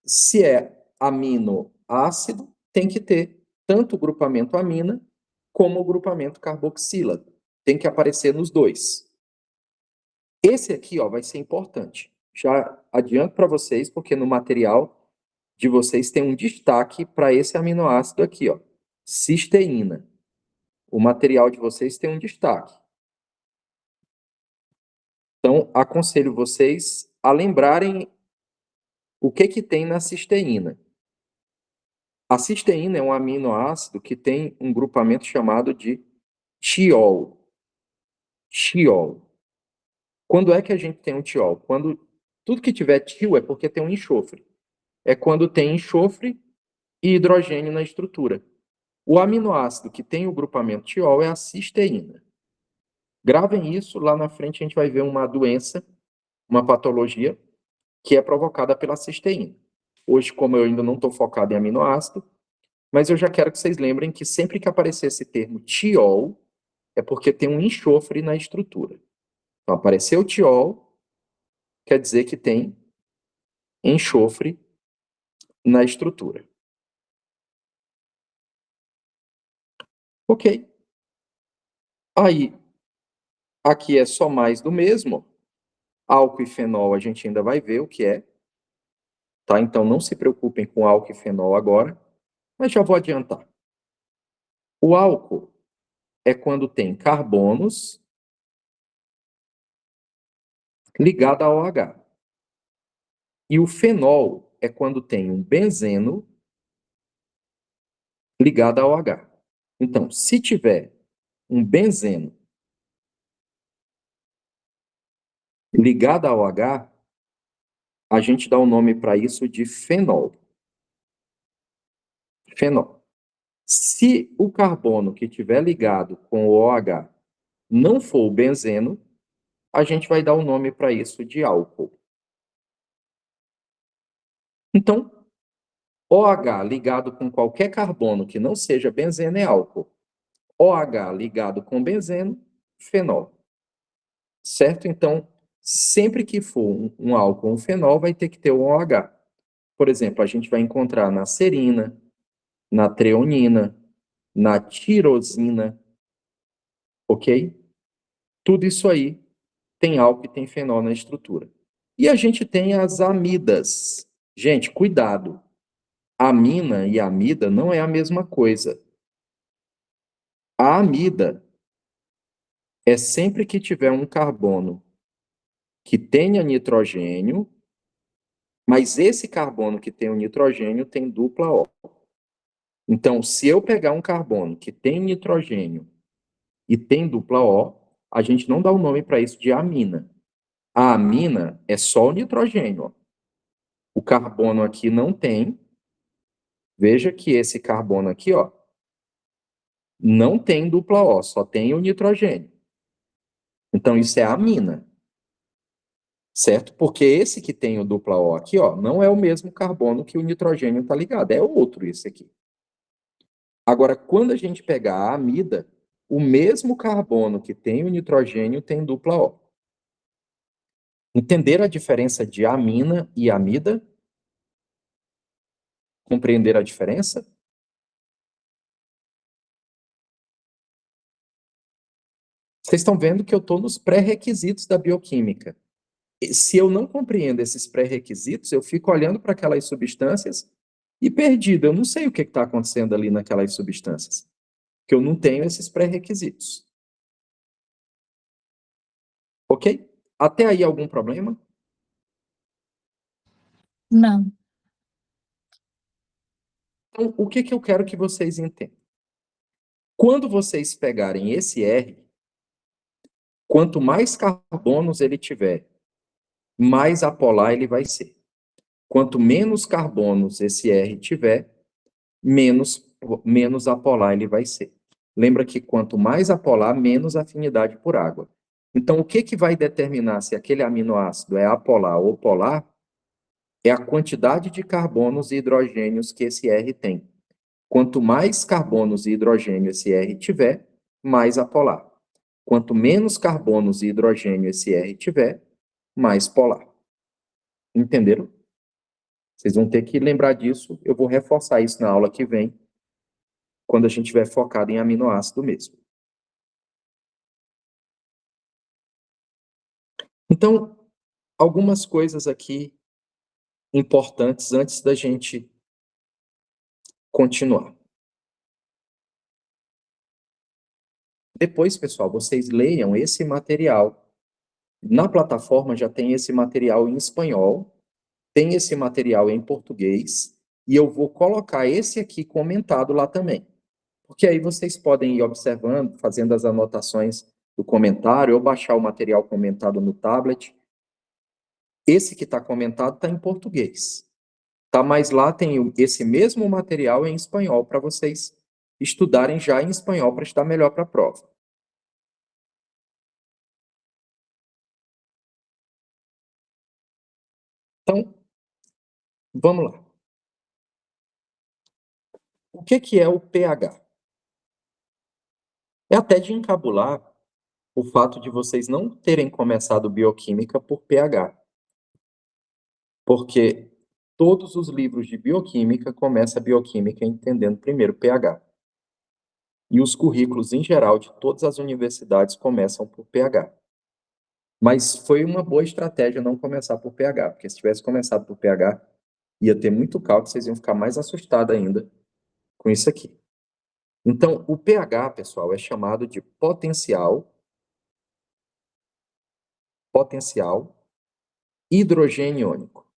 se é aminoácido, tem que ter tanto o grupamento amina como o grupamento carboxila. Tem que aparecer nos dois. Esse aqui, ó, vai ser importante. Já adianto para vocês, porque no material de vocês tem um destaque para esse aminoácido aqui, ó, cisteína. O material de vocês tem um destaque. Então, aconselho vocês a lembrarem o que tem na cisteína. A cisteína é um aminoácido que tem um grupamento chamado de tiol. Tiol. Quando é que a gente tem um tiol? Quando tudo que tiver tio é porque tem um enxofre. É quando tem enxofre e hidrogênio na estrutura. O aminoácido que tem o grupamento tiol é a cisteína. Gravem isso, lá na frente a gente vai ver uma doença, uma patologia, que é provocada pela cisteína. Hoje, como eu ainda não estou focado em aminoácido, mas eu já quero que vocês lembrem que sempre que aparecer esse termo tiol, é porque tem um enxofre na estrutura. Então, apareceu tiol, quer dizer que tem enxofre na estrutura. Ok. Aí, aqui é só mais do mesmo. Álcool e fenol a gente ainda vai ver o que é. Tá? Então, não se preocupem com álcool e fenol agora, mas já vou adiantar. O álcool é quando tem carbonos ligado ao OH. E o fenol é quando tem um benzeno ligado ao OH. Então, se tiver um benzeno ligado ao OH, a gente dá o nome para isso de fenol. Fenol. Se o carbono que estiver ligado com o OH não for o benzeno, a gente vai dar o nome para isso de álcool. Então, OH ligado com qualquer carbono que não seja benzeno é álcool. OH ligado com benzeno, fenol. Certo? Então, sempre que for um álcool ou um fenol, vai ter que ter um OH. Por exemplo, a gente vai encontrar na serina, na treonina, na tirosina, ok? Tudo isso aí tem álcool e tem fenol na estrutura. E a gente tem as amidas. Gente, cuidado. Amina e amida não é a mesma coisa. A amida é sempre que tiver um carbono que tenha nitrogênio, mas esse carbono que tem o nitrogênio tem dupla O. Então, se eu pegar um carbono que tem nitrogênio e tem dupla O, a gente não dá o nome para isso de amina. A amina é só o nitrogênio. Ó. O carbono aqui não tem. Veja que esse carbono aqui, ó, não tem dupla O, só tem o nitrogênio. Então, isso é amina. Certo? Porque esse que tem o dupla O aqui, ó, não é o mesmo carbono que o nitrogênio está ligado, é outro esse aqui. Agora, quando a gente pegar a amida, o mesmo carbono que tem o nitrogênio tem dupla O. Entenderam a diferença de amina e amida? Compreenderam a diferença? Vocês estão vendo que eu estou nos pré-requisitos da bioquímica. Se eu não compreendo esses pré-requisitos, eu fico olhando para aquelas substâncias e perdido. Eu não sei o que está acontecendo ali naquelas substâncias, porque eu não tenho esses pré-requisitos. Ok? Até aí algum problema? Não. Então, o que eu quero que vocês entendam? Quando vocês pegarem esse R, quanto mais carbonos ele tiver, mais apolar ele vai ser. Quanto menos carbonos esse R tiver, menos apolar ele vai ser. Lembra que quanto mais apolar, menos afinidade por água. Então, o que vai determinar se aquele aminoácido é apolar ou polar é a quantidade de carbonos e hidrogênios que esse R tem. Quanto mais carbonos e hidrogênio esse R tiver, mais apolar. Quanto menos carbonos e hidrogênio esse R tiver, mais polar. Entenderam? Vocês vão ter que lembrar disso. Eu vou reforçar isso na aula que vem, quando a gente estiver focado em aminoácido mesmo. Então, algumas coisas aqui importantes antes da gente continuar. Depois, pessoal, vocês leiam esse material. Na plataforma já tem esse material em espanhol, tem esse material em português, e eu vou colocar esse aqui comentado lá também. Porque aí vocês podem ir observando, fazendo as anotações do comentário, ou baixar o material comentado no tablet. Esse que está comentado está em português. Tá, mas lá tem esse mesmo material em espanhol para vocês estudarem já em espanhol para estar melhor para a prova. Então, vamos lá. O que é o pH? É até de encabular o fato de vocês não terem começado bioquímica por pH. Porque todos os livros de bioquímica começam a bioquímica entendendo primeiro pH. E os currículos, em geral, de todas as universidades começam por pH. Mas foi uma boa estratégia não começar por pH, porque se tivesse começado por pH, ia ter muito cálculo, vocês iam ficar mais assustados ainda com isso aqui. Então, o pH, pessoal, é chamado de potencial hidrogênio-iônico.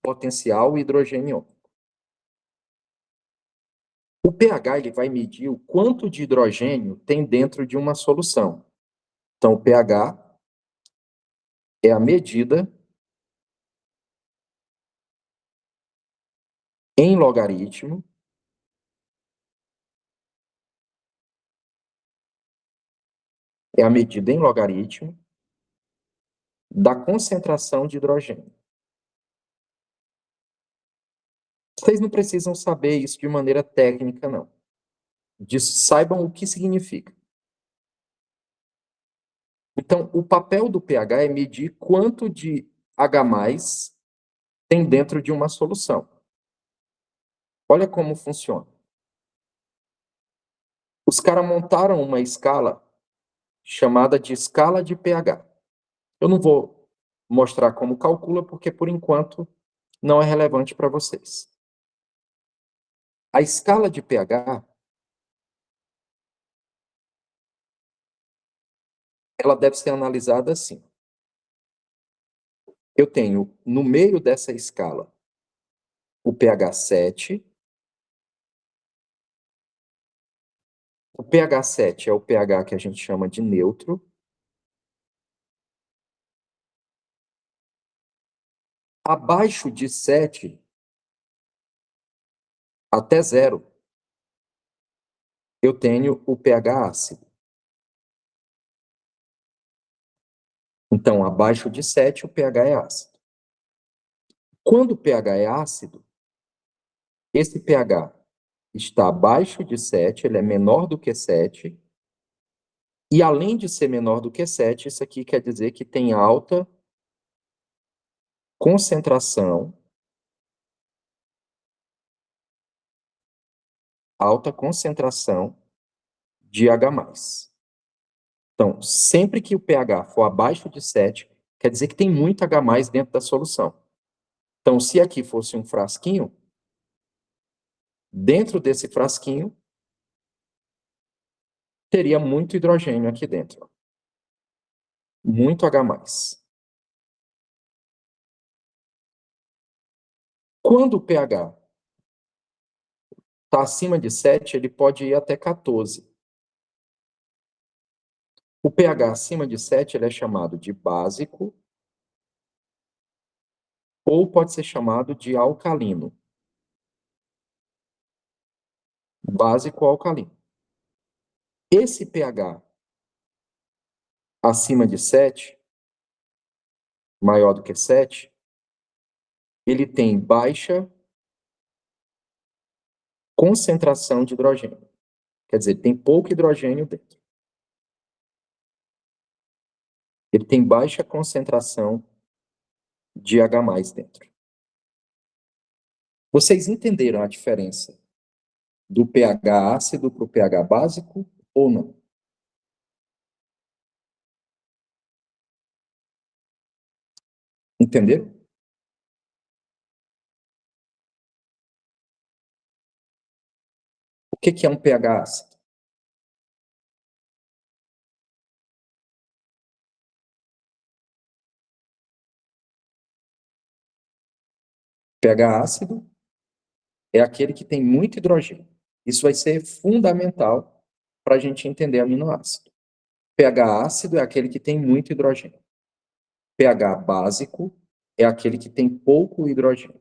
Potencial hidrogênio-iônico. O pH ele vai medir o quanto de hidrogênio tem dentro de uma solução. Então, o pH é a medida em logaritmo da concentração de hidrogênio. Vocês não precisam saber isso de maneira técnica, não. Saibam o que significa. Então, o papel do pH é medir quanto de H+ tem dentro de uma solução. Olha como funciona. Os caras montaram uma escala chamada de escala de pH. Eu não vou mostrar como calcula, porque, por enquanto, não é relevante para vocês. A escala de pH, ela deve ser analisada assim. Eu tenho, no meio dessa escala, o pH 7. O pH 7 é o pH que a gente chama de neutro. Abaixo de 7, até 0, eu tenho o pH ácido. Então, abaixo de 7, o pH é ácido. Quando o pH é ácido, esse pH está abaixo de 7, ele é menor do que 7, e além de ser menor do que 7, isso aqui quer dizer que tem alta concentração alta concentração de H+. Então, sempre que o pH for abaixo de 7, quer dizer que tem muito H+ dentro da solução. Então, se aqui fosse um frasquinho, dentro desse frasquinho, teria muito hidrogênio aqui dentro. Muito H+. Quando o pH está acima de 7, ele pode ir até 14. O pH acima de 7 ele é chamado de básico ou pode ser chamado de alcalino. Básico ou alcalino. Esse pH acima de 7, maior do que 7, ele tem baixa concentração de hidrogênio. Quer dizer, tem pouco hidrogênio dentro. Ele tem baixa concentração de H+ dentro. Vocês entenderam a diferença do pH ácido para o pH básico ou não? Entenderam? O que é um pH ácido? pH ácido é aquele que tem muito hidrogênio. Isso vai ser fundamental para a gente entender aminoácido. pH ácido é aquele que tem muito hidrogênio. pH básico é aquele que tem pouco hidrogênio.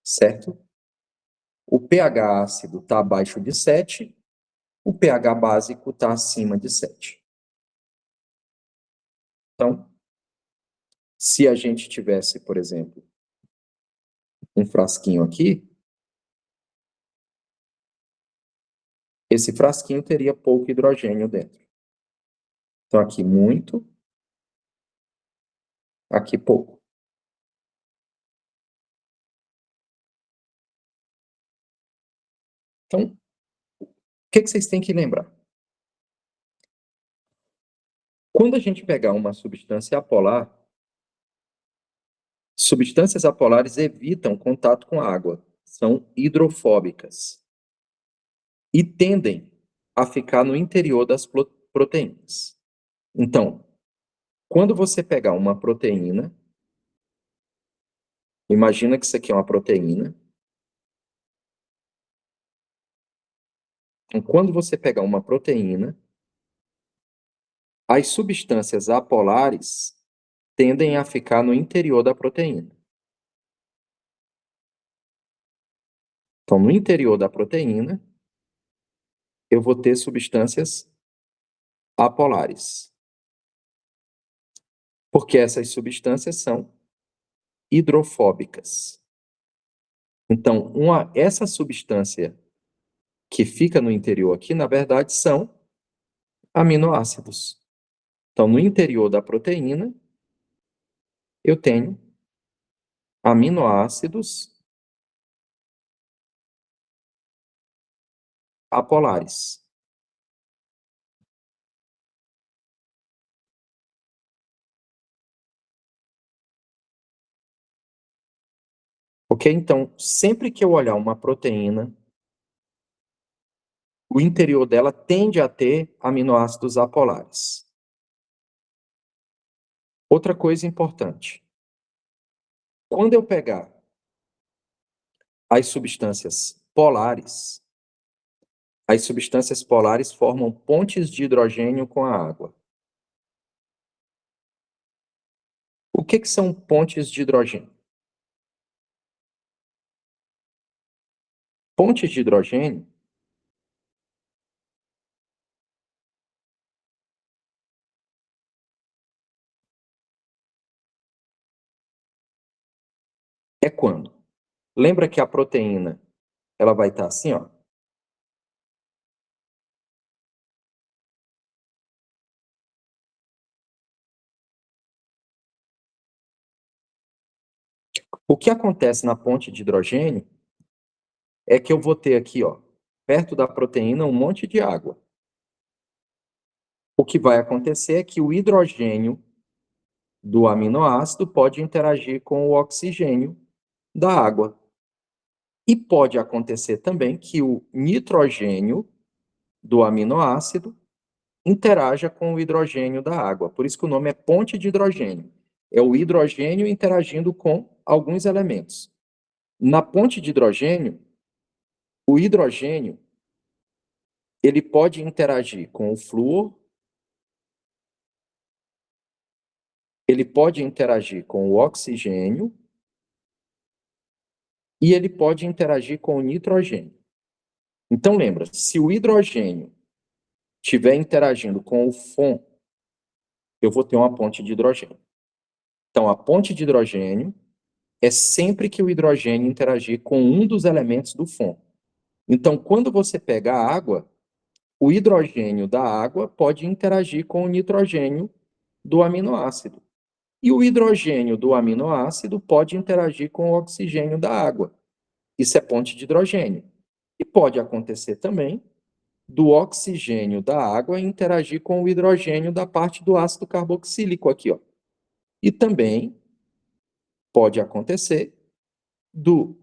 Certo? O pH ácido está abaixo de 7, o pH básico está acima de 7. Então, se a gente tivesse, por exemplo, um frasquinho aqui, esse frasquinho teria pouco hidrogênio dentro. Então, aqui muito, aqui pouco. Então, o que vocês têm que lembrar? Quando a gente pegar uma substância apolar, substâncias apolares evitam contato com a água, são hidrofóbicas e tendem a ficar no interior das proteínas. Então, quando você pegar uma proteína, imagina que isso aqui é uma proteína. Então, quando você pegar uma proteína, as substâncias apolares tendem a ficar no interior da proteína. Então, no interior da proteína, eu vou ter substâncias apolares. Porque essas substâncias são hidrofóbicas. Então, essa substância que fica no interior aqui, na verdade, são aminoácidos. Então, no interior da proteína, eu tenho aminoácidos apolares. Ok? Então, sempre que eu olhar uma proteína, o interior dela tende a ter aminoácidos apolares. Outra coisa importante. Quando eu pegar as substâncias polares formam pontes de hidrogênio com a água. O que são pontes de hidrogênio? Pontes de hidrogênio é quando? Lembra que a proteína ela vai estar assim, ó. O que acontece na ponte de hidrogênio é que eu vou ter aqui, ó, perto da proteína, um monte de água. O que vai acontecer é que o hidrogênio do aminoácido pode interagir com o oxigênio da água. E pode acontecer também que o nitrogênio do aminoácido interaja com o hidrogênio da água. Por isso que o nome é ponte de hidrogênio. É o hidrogênio interagindo com alguns elementos. Na ponte de hidrogênio, o hidrogênio ele pode interagir com o flúor, ele pode interagir com o oxigênio e ele pode interagir com o nitrogênio. Então lembra, se o hidrogênio estiver interagindo com o FON, eu vou ter uma ponte de hidrogênio. Então a ponte de hidrogênio é sempre que o hidrogênio interagir com um dos elementos do FON. Então quando você pega a água, o hidrogênio da água pode interagir com o nitrogênio do aminoácido. E o hidrogênio do aminoácido pode interagir com o oxigênio da água. Isso é ponte de hidrogênio. E pode acontecer também do oxigênio da água interagir com o hidrogênio da parte do ácido carboxílico aqui, ó. E também pode acontecer do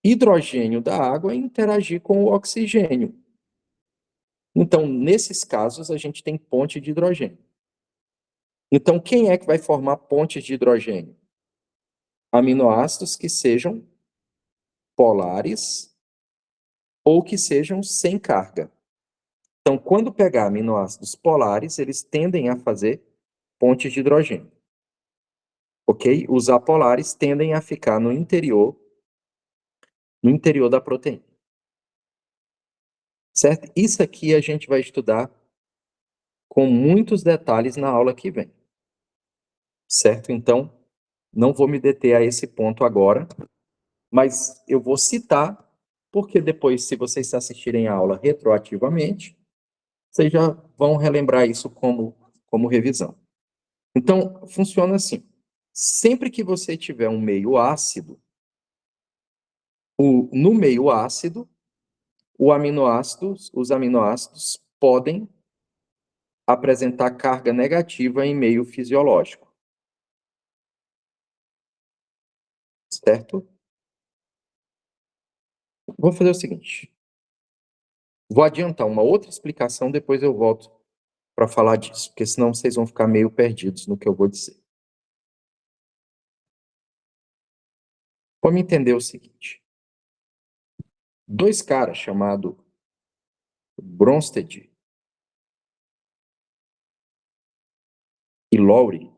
hidrogênio da água interagir com o oxigênio. Então, nesses casos, a gente tem ponte de hidrogênio. Então, quem é que vai formar pontes de hidrogênio? Aminoácidos que sejam polares ou que sejam sem carga. Então, quando pegar aminoácidos polares, eles tendem a fazer pontes de hidrogênio. Ok? Os apolares tendem a ficar no interior da proteína. Certo? Isso aqui a gente vai estudar com muitos detalhes na aula que vem. Certo? Então, não vou me deter a esse ponto agora, mas eu vou citar, porque depois, se vocês assistirem a aula retroativamente, vocês já vão relembrar isso como revisão. Então, funciona assim. Sempre que você tiver um meio ácido, no meio ácido, os aminoácidos podem apresentar carga negativa em meio fisiológico. Certo? Vou fazer o seguinte. Vou adiantar uma outra explicação, depois eu volto para falar disso, porque senão vocês vão ficar meio perdidos no que eu vou dizer. Vamos entender o seguinte. Dois caras chamados Bronsted e Lowry.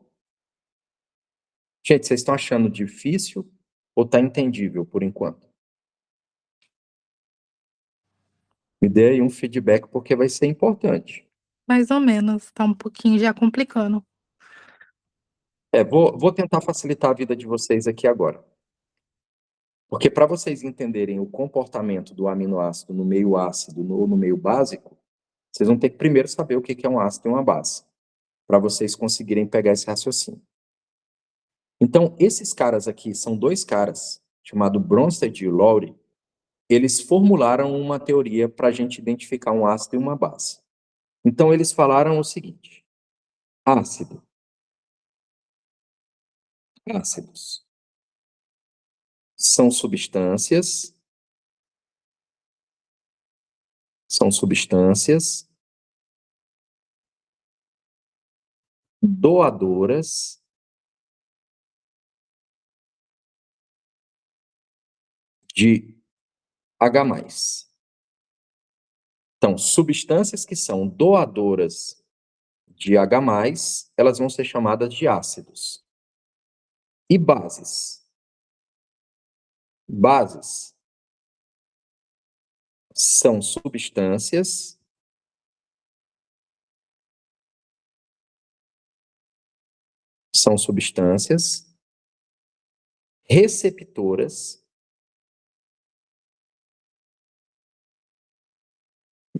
Gente, vocês estão achando difícil ou está entendível por enquanto? Me dê aí um feedback, porque vai ser importante. Mais ou menos, tá um pouquinho já complicando. Vou tentar facilitar a vida de vocês aqui agora. Porque para vocês entenderem o comportamento do aminoácido no meio ácido ou no meio básico, vocês vão ter que primeiro saber o que é um ácido e uma base, para vocês conseguirem pegar esse raciocínio. Então, esses caras aqui são dois caras, chamados Bronsted e Lowry. Eles formularam uma teoria para a gente identificar um ácido e uma base. Então, eles falaram o seguinte: ácidos são substâncias doadoras de H+. Então, substâncias que são doadoras de H+, elas vão ser chamadas de ácidos. E bases? Bases são substâncias receptoras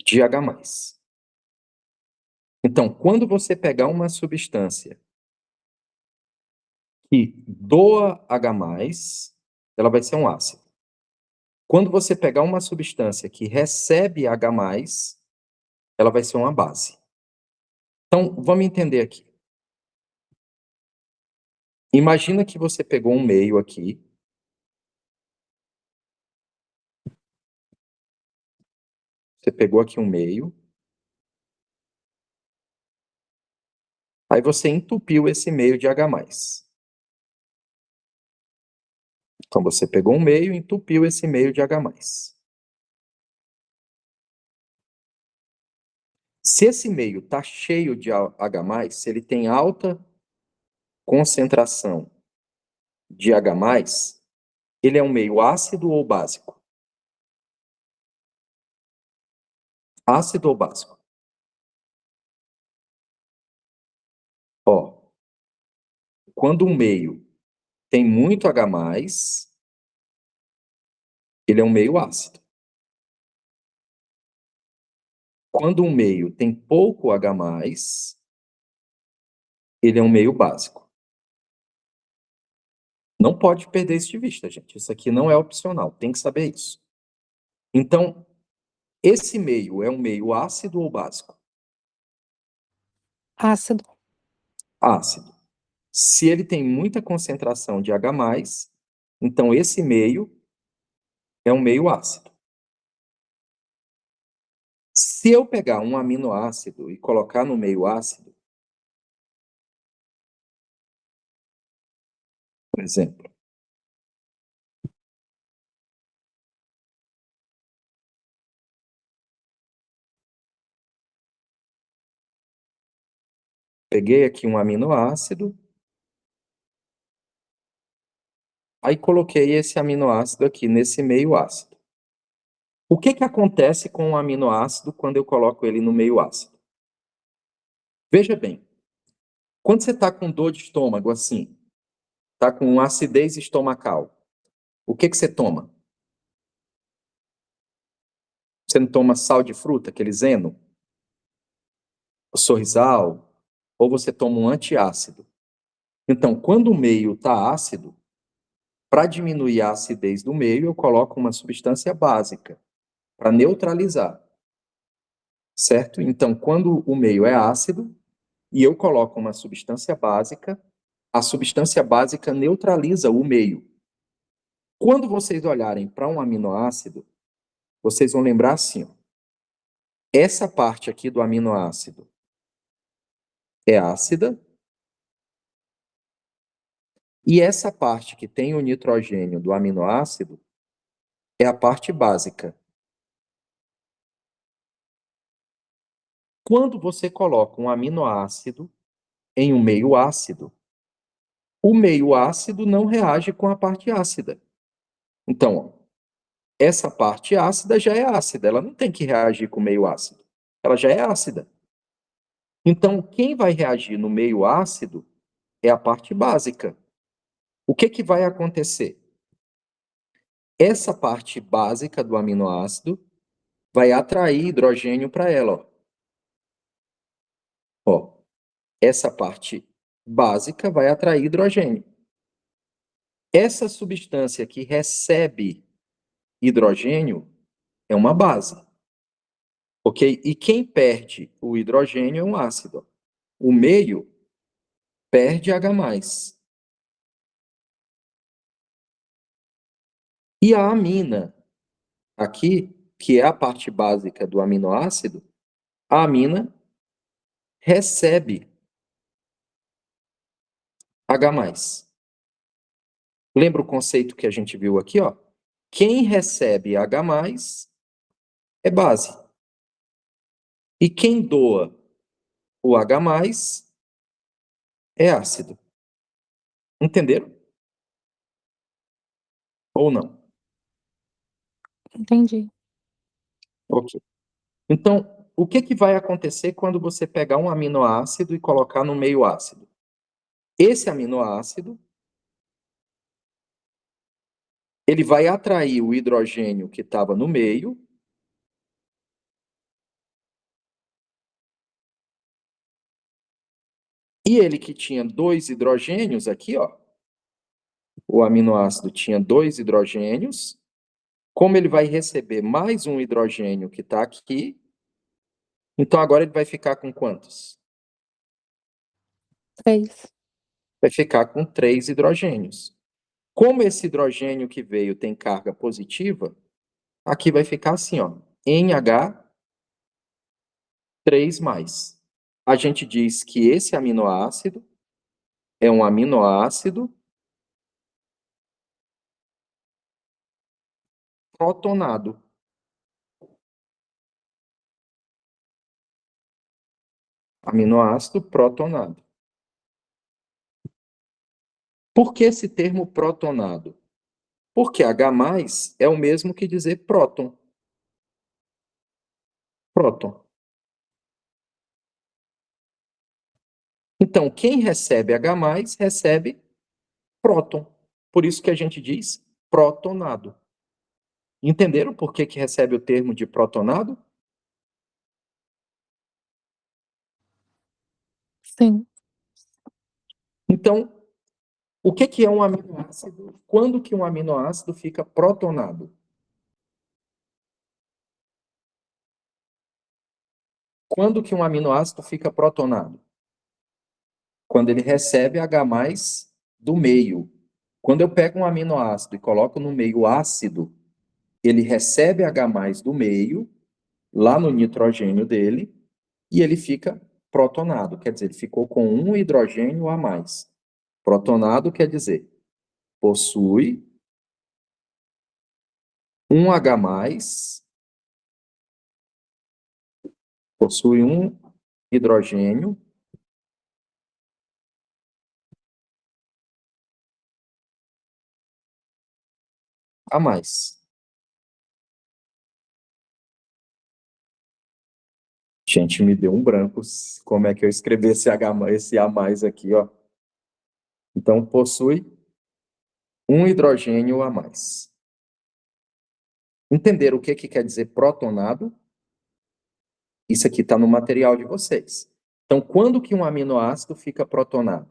de H+. Então, quando você pegar uma substância que doa H+, ela vai ser um ácido. Quando você pegar uma substância que recebe H+, ela vai ser uma base. Então, vamos entender aqui. Imagina que você pegou um meio aqui. Você pegou aqui um meio. Aí você entupiu esse meio de H+. Então, você pegou um meio e entupiu esse meio de H+. Se esse meio está cheio de H+, se ele tem alta concentração de H+, ele é um meio ácido ou básico? Ácido ou básico? Ó, quando um meio tem muito H+, ele é um meio ácido. Quando um meio tem pouco H+, ele é um meio básico. Não pode perder isso de vista, gente. Isso aqui não é opcional, tem que saber isso. Então, esse meio é um meio ácido ou básico? Ácido. Ácido. Se ele tem muita concentração de H+, então esse meio é um meio ácido. Se eu pegar um aminoácido e colocar no meio ácido, por exemplo, peguei aqui um aminoácido, aí coloquei esse aminoácido aqui nesse meio ácido. O que acontece com o aminoácido quando eu coloco ele no meio ácido? Veja bem, quando você está com dor de estômago assim, está com acidez estomacal, o que você toma? Você não toma sal de fruta, aquele Zeno? O Sorrisal? Ou você toma um antiácido? Então, quando o meio está ácido, para diminuir a acidez do meio, eu coloco uma substância básica para neutralizar, certo? Então, quando o meio é ácido e eu coloco uma substância básica, a substância básica neutraliza o meio. Quando vocês olharem para um aminoácido, vocês vão lembrar assim, ó, essa parte aqui do aminoácido é ácida e essa parte que tem o nitrogênio do aminoácido é a parte básica. Quando você coloca um aminoácido em um meio ácido, o meio ácido não reage com a parte ácida. Então, ó, essa parte ácida já é ácida, ela não tem que reagir com o meio ácido. Ela já é ácida. Então, quem vai reagir no meio ácido é a parte básica. O que vai acontecer? Essa parte básica do aminoácido vai atrair hidrogênio para ela. Ó, essa parte básica vai atrair hidrogênio. Essa substância que recebe hidrogênio é uma base, ok? E quem perde o hidrogênio é um ácido. O meio perde H+. E a amina, aqui, que é a parte básica do aminoácido, a amina recebe H+. Lembra o conceito que a gente viu aqui, ó? Quem recebe H+ é base. E quem doa o H+ é ácido. Entenderam? Ou não? Entendi. Ok. Então, o que vai acontecer quando você pegar um aminoácido e colocar no meio ácido? Esse aminoácido, ele vai atrair o hidrogênio que estava no meio, e ele que tinha 2 hidrogênios aqui, ó, o aminoácido tinha 2 hidrogênios, Como ele vai receber mais um hidrogênio que está aqui, então agora ele vai ficar com quantos? 3. Vai ficar com 3 hidrogênios. Como esse hidrogênio que veio tem carga positiva, aqui vai ficar assim, ó, NH3+. A gente diz que esse aminoácido é um aminoácido protonado. Aminoácido protonado. Por que esse termo protonado? Porque H+ é o mesmo que dizer próton. Próton. Então, quem recebe H+, recebe próton. Por isso que a gente diz protonado. Entenderam por que que recebe o termo de protonado? Sim. Então, o que que é um aminoácido? Quando que um aminoácido fica protonado? Quando que um aminoácido fica protonado? Quando ele recebe H+ do meio. Quando eu pego um aminoácido e coloco no meio ácido, ele recebe H+ do meio, lá no nitrogênio dele, e ele fica protonado, quer dizer, ele ficou com um hidrogênio a mais. Protonado quer dizer, possui um H+, possui um hidrogênio a mais. Gente, me deu um branco. Como é que eu escrevi esse esse A mais aqui, ó? Então, possui um hidrogênio a mais. Entenderam o que que quer dizer protonado? Isso aqui está no material de vocês. Então, quando que um aminoácido fica protonado?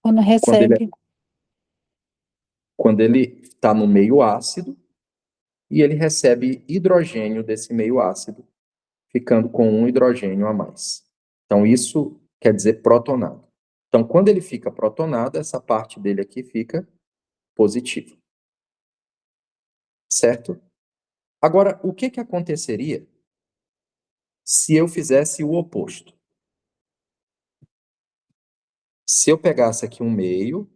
Quando recebe. Quando ele está no meio ácido e ele recebe hidrogênio desse meio ácido, ficando com um hidrogênio a mais. Então, isso quer dizer protonado. Então, quando ele fica protonado, essa parte dele aqui fica positiva. Certo? Agora, o que que aconteceria se eu fizesse o oposto? Se eu pegasse aqui um meio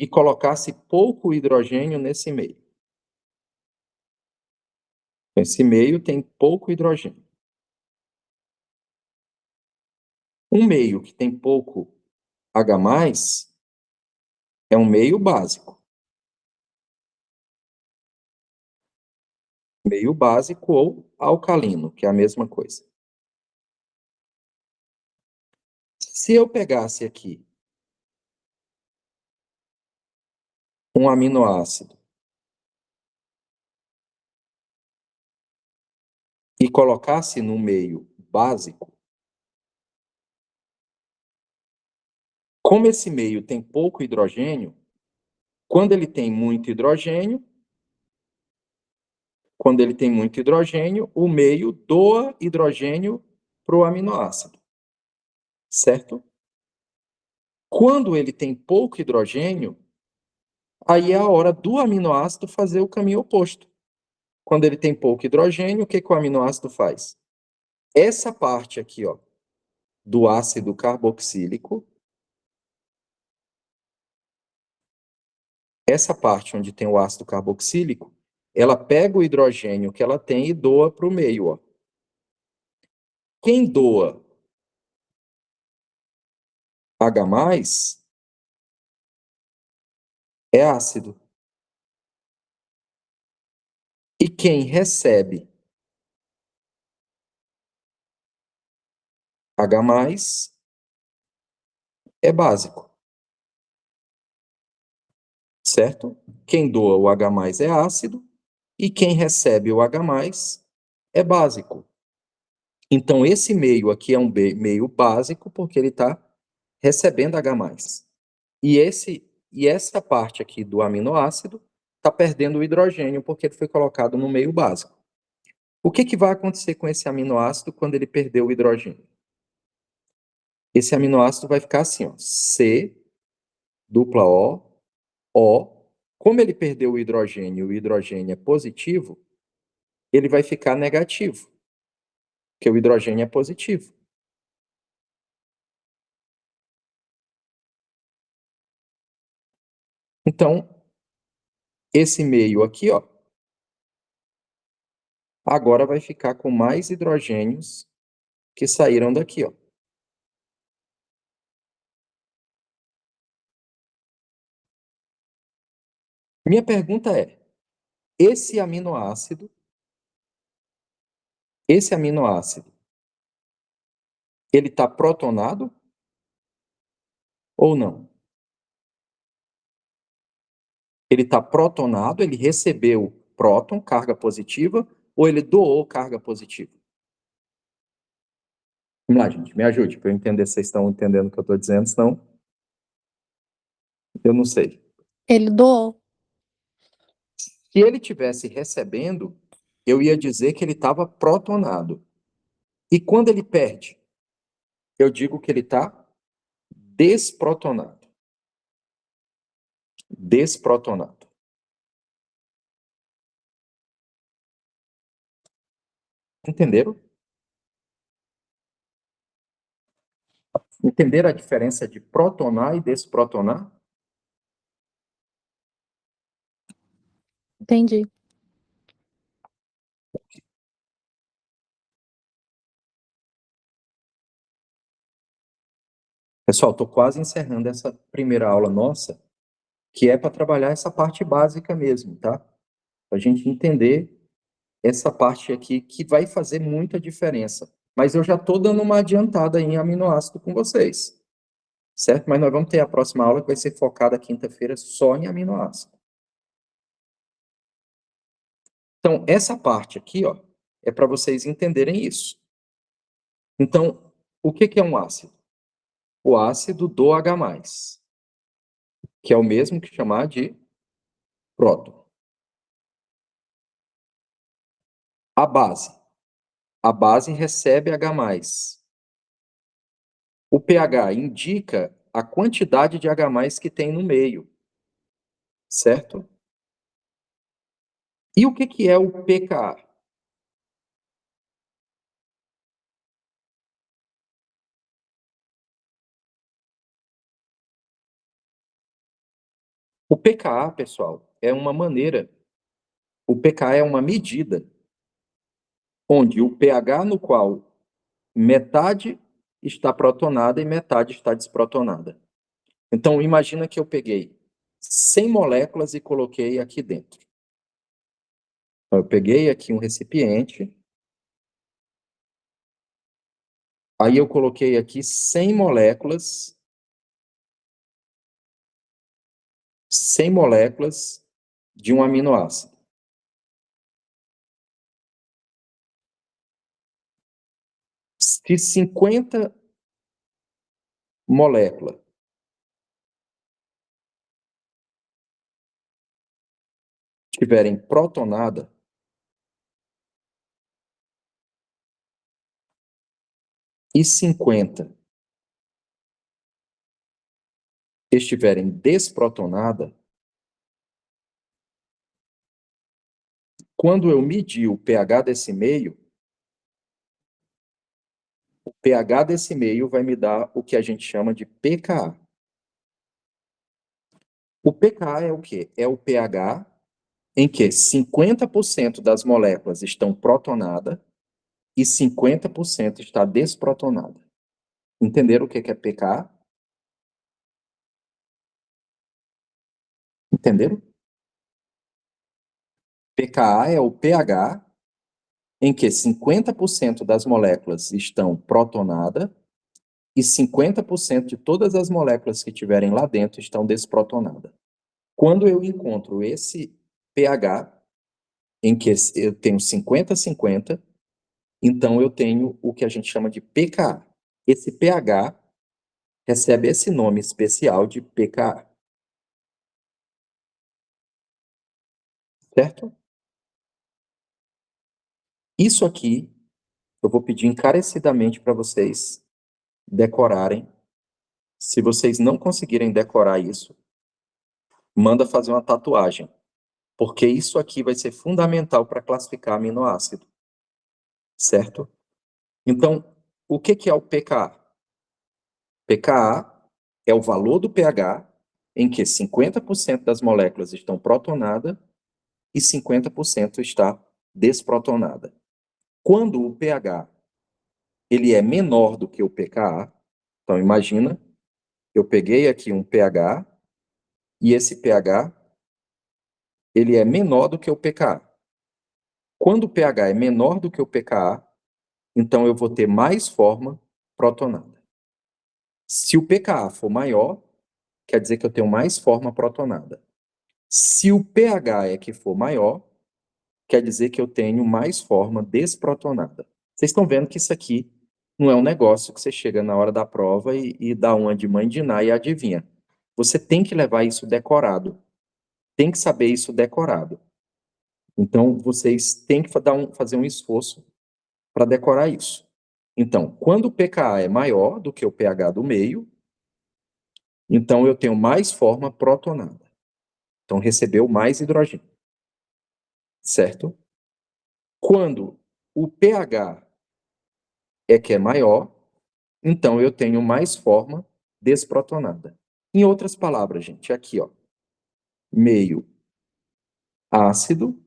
e colocasse pouco hidrogênio nesse meio. Esse meio tem pouco hidrogênio. Um meio que tem pouco H+, é um meio básico. Meio básico ou alcalino, que é a mesma coisa. Se eu pegasse aqui um aminoácido e colocasse no meio básico, como esse meio tem pouco hidrogênio, quando ele tem muito hidrogênio, o meio doa hidrogênio para o aminoácido. Certo? Quando ele tem pouco hidrogênio, aí é a hora do aminoácido fazer o caminho oposto. Quando ele tem pouco hidrogênio, o que que o aminoácido faz? Essa parte aqui, ó, do ácido carboxílico, essa parte onde tem o ácido carboxílico, ela pega o hidrogênio que ela tem e doa para o meio, ó. Quem doa H+, é ácido. E quem recebe H+, é básico. Certo? Quem doa o H+ é ácido e quem recebe o H+ é básico. Então, esse meio aqui é um meio básico porque ele está recebendo H+. E essa parte aqui do aminoácido está perdendo o hidrogênio porque ele foi colocado no meio básico. O que vai acontecer com esse aminoácido quando ele perder o hidrogênio? Esse aminoácido vai ficar assim, ó, C, dupla O. Como ele perdeu o hidrogênio é positivo, ele vai ficar negativo, porque o hidrogênio é positivo. Então, esse meio aqui, ó, agora vai ficar com mais hidrogênios que saíram daqui, ó. Minha pergunta é, esse aminoácido, ele está protonado ou não? Ele está protonado, ele recebeu próton, carga positiva, ou ele doou carga positiva? Vamos lá, gente, me ajude para eu entender se vocês estão entendendo o que eu estou dizendo, senão eu não sei. Ele doou. Se ele tivesse recebendo, eu ia dizer que ele estava protonado. E quando ele perde, eu digo que ele está desprotonado. Desprotonado. Entenderam? Entenderam a diferença de protonar e desprotonar? Entendi. Pessoal, estou quase encerrando essa primeira aula nossa, que é para trabalhar essa parte básica mesmo, tá? Para a gente entender essa parte aqui que vai fazer muita diferença. Mas eu já estou dando uma adiantada em aminoácido com vocês, certo? Mas nós vamos ter a próxima aula que vai ser focada quinta-feira só em aminoácido. Então, essa parte aqui, ó, é para vocês entenderem isso. Então, o que é um ácido? O ácido do H+, que é o mesmo que chamar de próton. A base recebe H+. O pH indica a quantidade de H+ que tem no meio, certo? E o que é o pKa? O pKa, pessoal, é uma maneira, o pKa é uma medida onde o pH no qual metade está protonada e metade está desprotonada. Então, imagina que eu peguei 100 moléculas e coloquei aqui dentro. Então, eu peguei aqui um recipiente, aí eu coloquei aqui 100 moléculas de um aminoácido. Se 50 moléculas estiverem protonadas, e 50 estiverem desprotonadas, quando eu medir o pH desse meio, o pH desse meio vai me dar o que a gente chama de pKa. O pKa é o quê? É o pH em que 50% das moléculas estão protonadas e 50% está desprotonada. Entenderam o que é pKa? Entenderam? pKa é o pH em que 50% das moléculas estão protonadas e 50% de todas as moléculas que tiverem lá dentro estão desprotonadas. Quando eu encontro esse pH, em que eu tenho 50-50, então eu tenho o que a gente chama de pKa. Esse pH recebe esse nome especial de pKa. Certo? Isso aqui, eu vou pedir encarecidamente para vocês decorarem. Se vocês não conseguirem decorar isso, manda fazer uma tatuagem, porque isso aqui vai ser fundamental para classificar aminoácido, certo? Então, o que é o pKa? pKa é o valor do pH em que 50% das moléculas estão protonadas e 50% está desprotonada. Quando o pH ele é menor do que o pKa, então imagina, eu peguei aqui um pH e esse pH ele é menor do que o pKa. Quando o pH é menor do que o pKa, então eu vou ter mais forma protonada. Se o pKa for maior, quer dizer que eu tenho mais forma protonada. Se o pH é que for maior, quer dizer que eu tenho mais forma desprotonada. Vocês estão vendo que isso aqui não é um negócio que você chega na hora da prova e dá uma de mãe de Ná e adivinha. Você tem que levar isso decorado. Tem que saber isso decorado. Então, vocês têm que fazer um esforço para decorar isso. Então, quando o pKa é maior do que o pH do meio, então eu tenho mais forma protonada. Então, recebeu mais hidrogênio. Certo? Quando o pH é que é maior, então eu tenho mais forma desprotonada. Em outras palavras, gente, aqui, ó, meio ácido,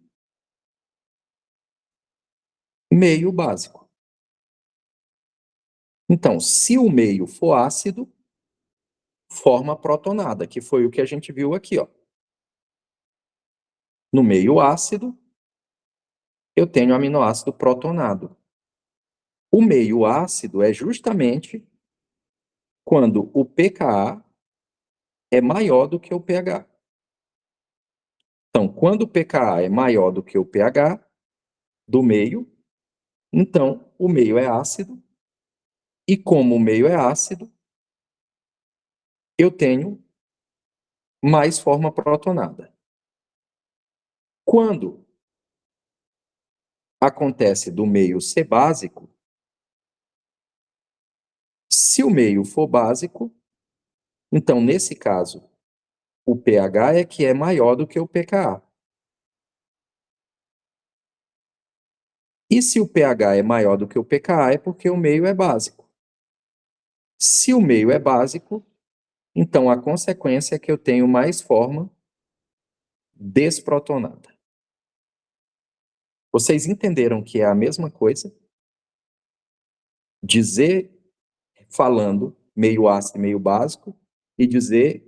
meio básico. Então, se o meio for ácido, forma protonada, que foi o que a gente viu aqui, ó. No meio ácido, eu tenho aminoácido protonado. O meio ácido é justamente quando o pKa é maior do que o pH. Então, quando o pKa é maior do que o pH do meio, então o meio é ácido. E como o meio é ácido, eu tenho mais forma protonada. Quando acontece do meio ser básico, se o meio for básico, então nesse caso, o pH é que é maior do que o pKa. E se o pH é maior do que o pKa, é porque o meio é básico. Se o meio é básico, então a consequência é que eu tenho mais forma desprotonada. Vocês entenderam que é a mesma coisa? Dizer, falando, meio ácido e meio básico, e dizer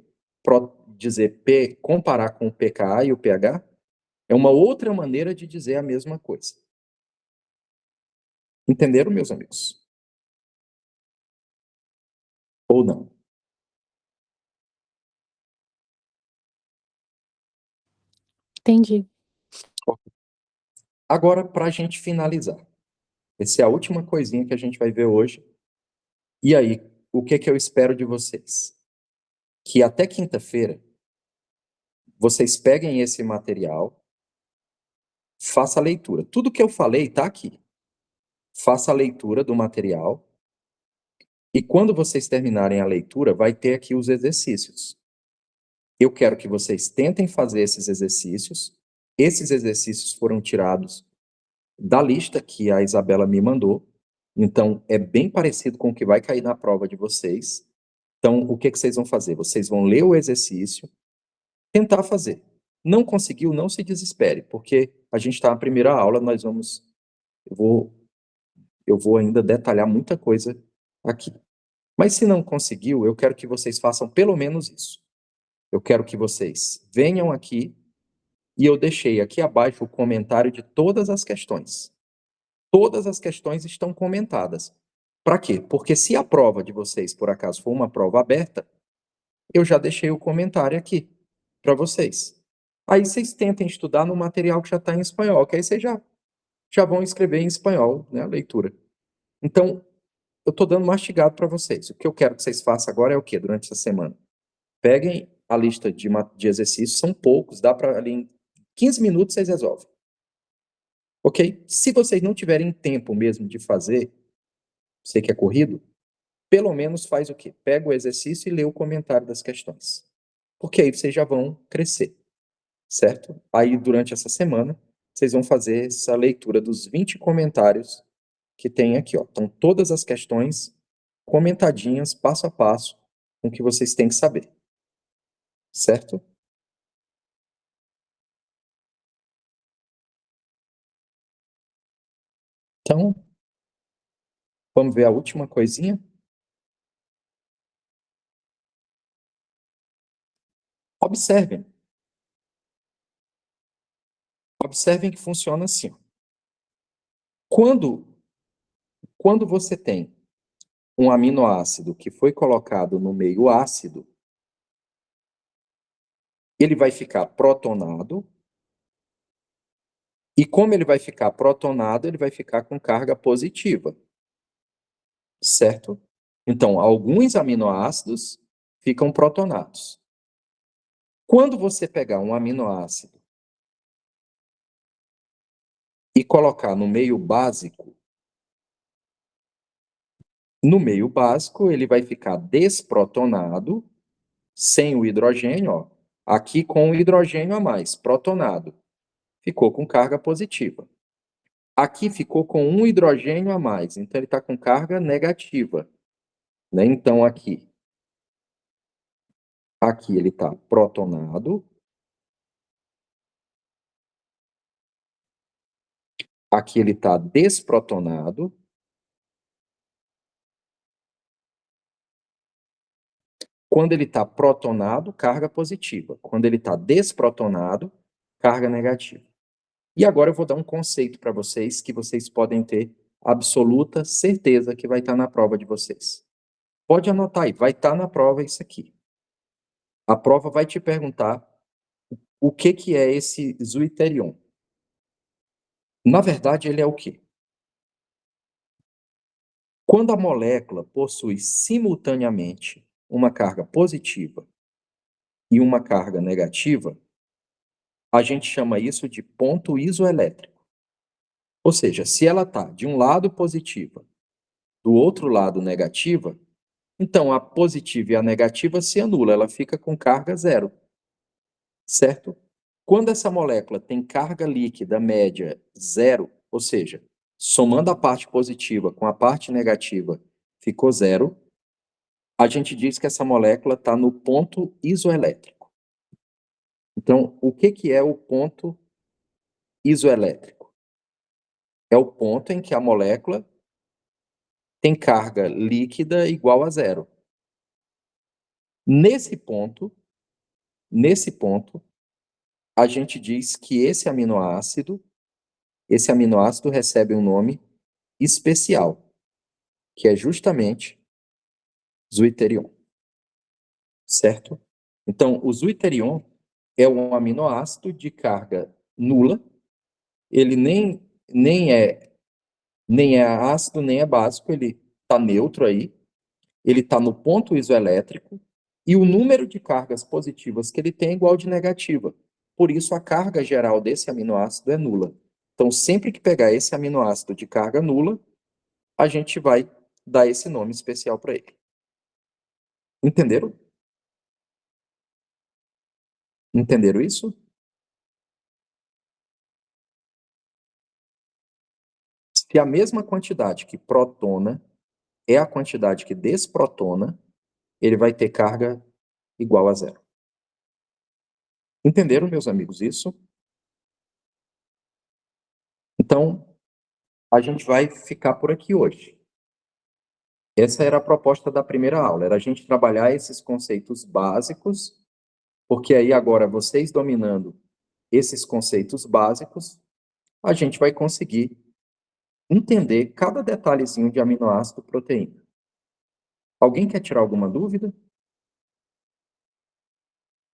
P, comparar com o pKa e o pH, é uma outra maneira de dizer a mesma coisa. Entenderam, meus amigos? Ou não? Entendi. Agora, para a gente finalizar. Essa é a última coisinha que a gente vai ver hoje. E aí, o que que eu espero de vocês? Que até quinta-feira, vocês peguem esse material, faça a leitura. Tudo que eu falei está aqui. Faça a leitura do material. E quando vocês terminarem a leitura, vai ter aqui os exercícios. Eu quero que vocês tentem fazer esses exercícios. Esses exercícios foram tirados da lista que a Isabela me mandou. Então, é bem parecido com o que vai cair na prova de vocês. Então, o que que vocês vão fazer? Vocês vão ler o exercício, tentar fazer. Não conseguiu, não se desespere, porque a gente está na primeira aula, eu vou ainda detalhar muita coisa aqui. Mas se não conseguiu, eu quero que vocês façam pelo menos isso. Eu quero que vocês venham aqui e eu deixei aqui abaixo o comentário de todas as questões. Todas as questões estão comentadas. Para quê? Porque se a prova de vocês, por acaso, for uma prova aberta, eu já deixei o comentário aqui para vocês. Aí vocês tentem estudar no material que já está em espanhol, que aí vocês já vão escrever em espanhol, né, a leitura. Então, eu estou dando mastigado para vocês. O que eu quero que vocês façam agora é o quê? Durante essa semana. Peguem a lista de exercícios, são poucos, dá para ali em 15 minutos vocês resolvem. Ok? Se vocês não tiverem tempo mesmo de fazer, sei que é corrido, pelo menos faz o quê? Pega o exercício e lê o comentário das questões. Porque aí vocês já vão crescer, certo? Aí, durante essa semana, vocês vão fazer essa leitura dos 20 comentários que tem aqui, ó. Então, todas as questões comentadinhas, passo a passo, com o que vocês têm que saber. Certo? Então, vamos ver a última coisinha? Observem. Observem que funciona assim. Quando você tem um aminoácido que foi colocado no meio ácido, ele vai ficar protonado. E como ele vai ficar protonado, ele vai ficar com carga positiva. Certo? Então, alguns aminoácidos ficam protonados. Quando você pegar um aminoácido e colocar no meio básico, ele vai ficar desprotonado, sem o hidrogênio, ó, aqui com o hidrogênio a mais, protonado. Ficou com carga positiva. Aqui ficou com um hidrogênio a mais, então ele está com carga negativa. Né? Então, aqui ele está protonado. Aqui ele está desprotonado. Quando ele está protonado, carga positiva. Quando ele está desprotonado, carga negativa. E agora eu vou dar um conceito para vocês que vocês podem ter absoluta certeza que vai estar na prova de vocês. Pode anotar aí, vai estar na prova isso aqui. A prova vai te perguntar o que é esse zwitterion. Na verdade, ele é o quê? Quando a molécula possui simultaneamente uma carga positiva e uma carga negativa, a gente chama isso de ponto isoelétrico. Ou seja, se ela está de um lado positiva, do outro lado negativa, então a positiva e a negativa se anulam, ela fica com carga zero. Certo? Quando essa molécula tem carga líquida média zero, ou seja, somando a parte positiva com a parte negativa, ficou zero, a gente diz que essa molécula está no ponto isoelétrico. Então, o que é o ponto isoelétrico? É o ponto em que a molécula tem carga líquida igual a zero. Nesse ponto, a gente diz que esse aminoácido recebe um nome especial, que é justamente zwitterion. Certo? Então, o zwitterion é um aminoácido de carga nula, ele nem é ácido, nem é básico, ele está neutro aí, ele está no ponto isoelétrico, e o número de cargas positivas que ele tem é igual ao de negativa. Por isso, a carga geral desse aminoácido é nula. Então, sempre que pegar esse aminoácido de carga nula, a gente vai dar esse nome especial para ele. Entenderam? Entenderam isso? Se a mesma quantidade que protona é a quantidade que desprotona, ele vai ter carga igual a zero. Entenderam, meus amigos, isso? Então, a gente vai ficar por aqui hoje. Essa era a proposta da primeira aula, era a gente trabalhar esses conceitos básicos, porque aí agora vocês dominando esses conceitos básicos, a gente vai conseguir entender cada detalhezinho de aminoácido e proteína. Alguém quer tirar alguma dúvida?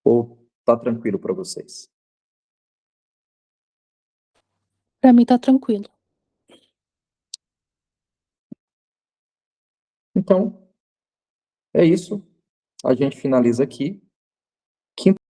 Ou tá tranquilo para vocês? Para mim tá tranquilo. Então, é isso. A gente finaliza aqui.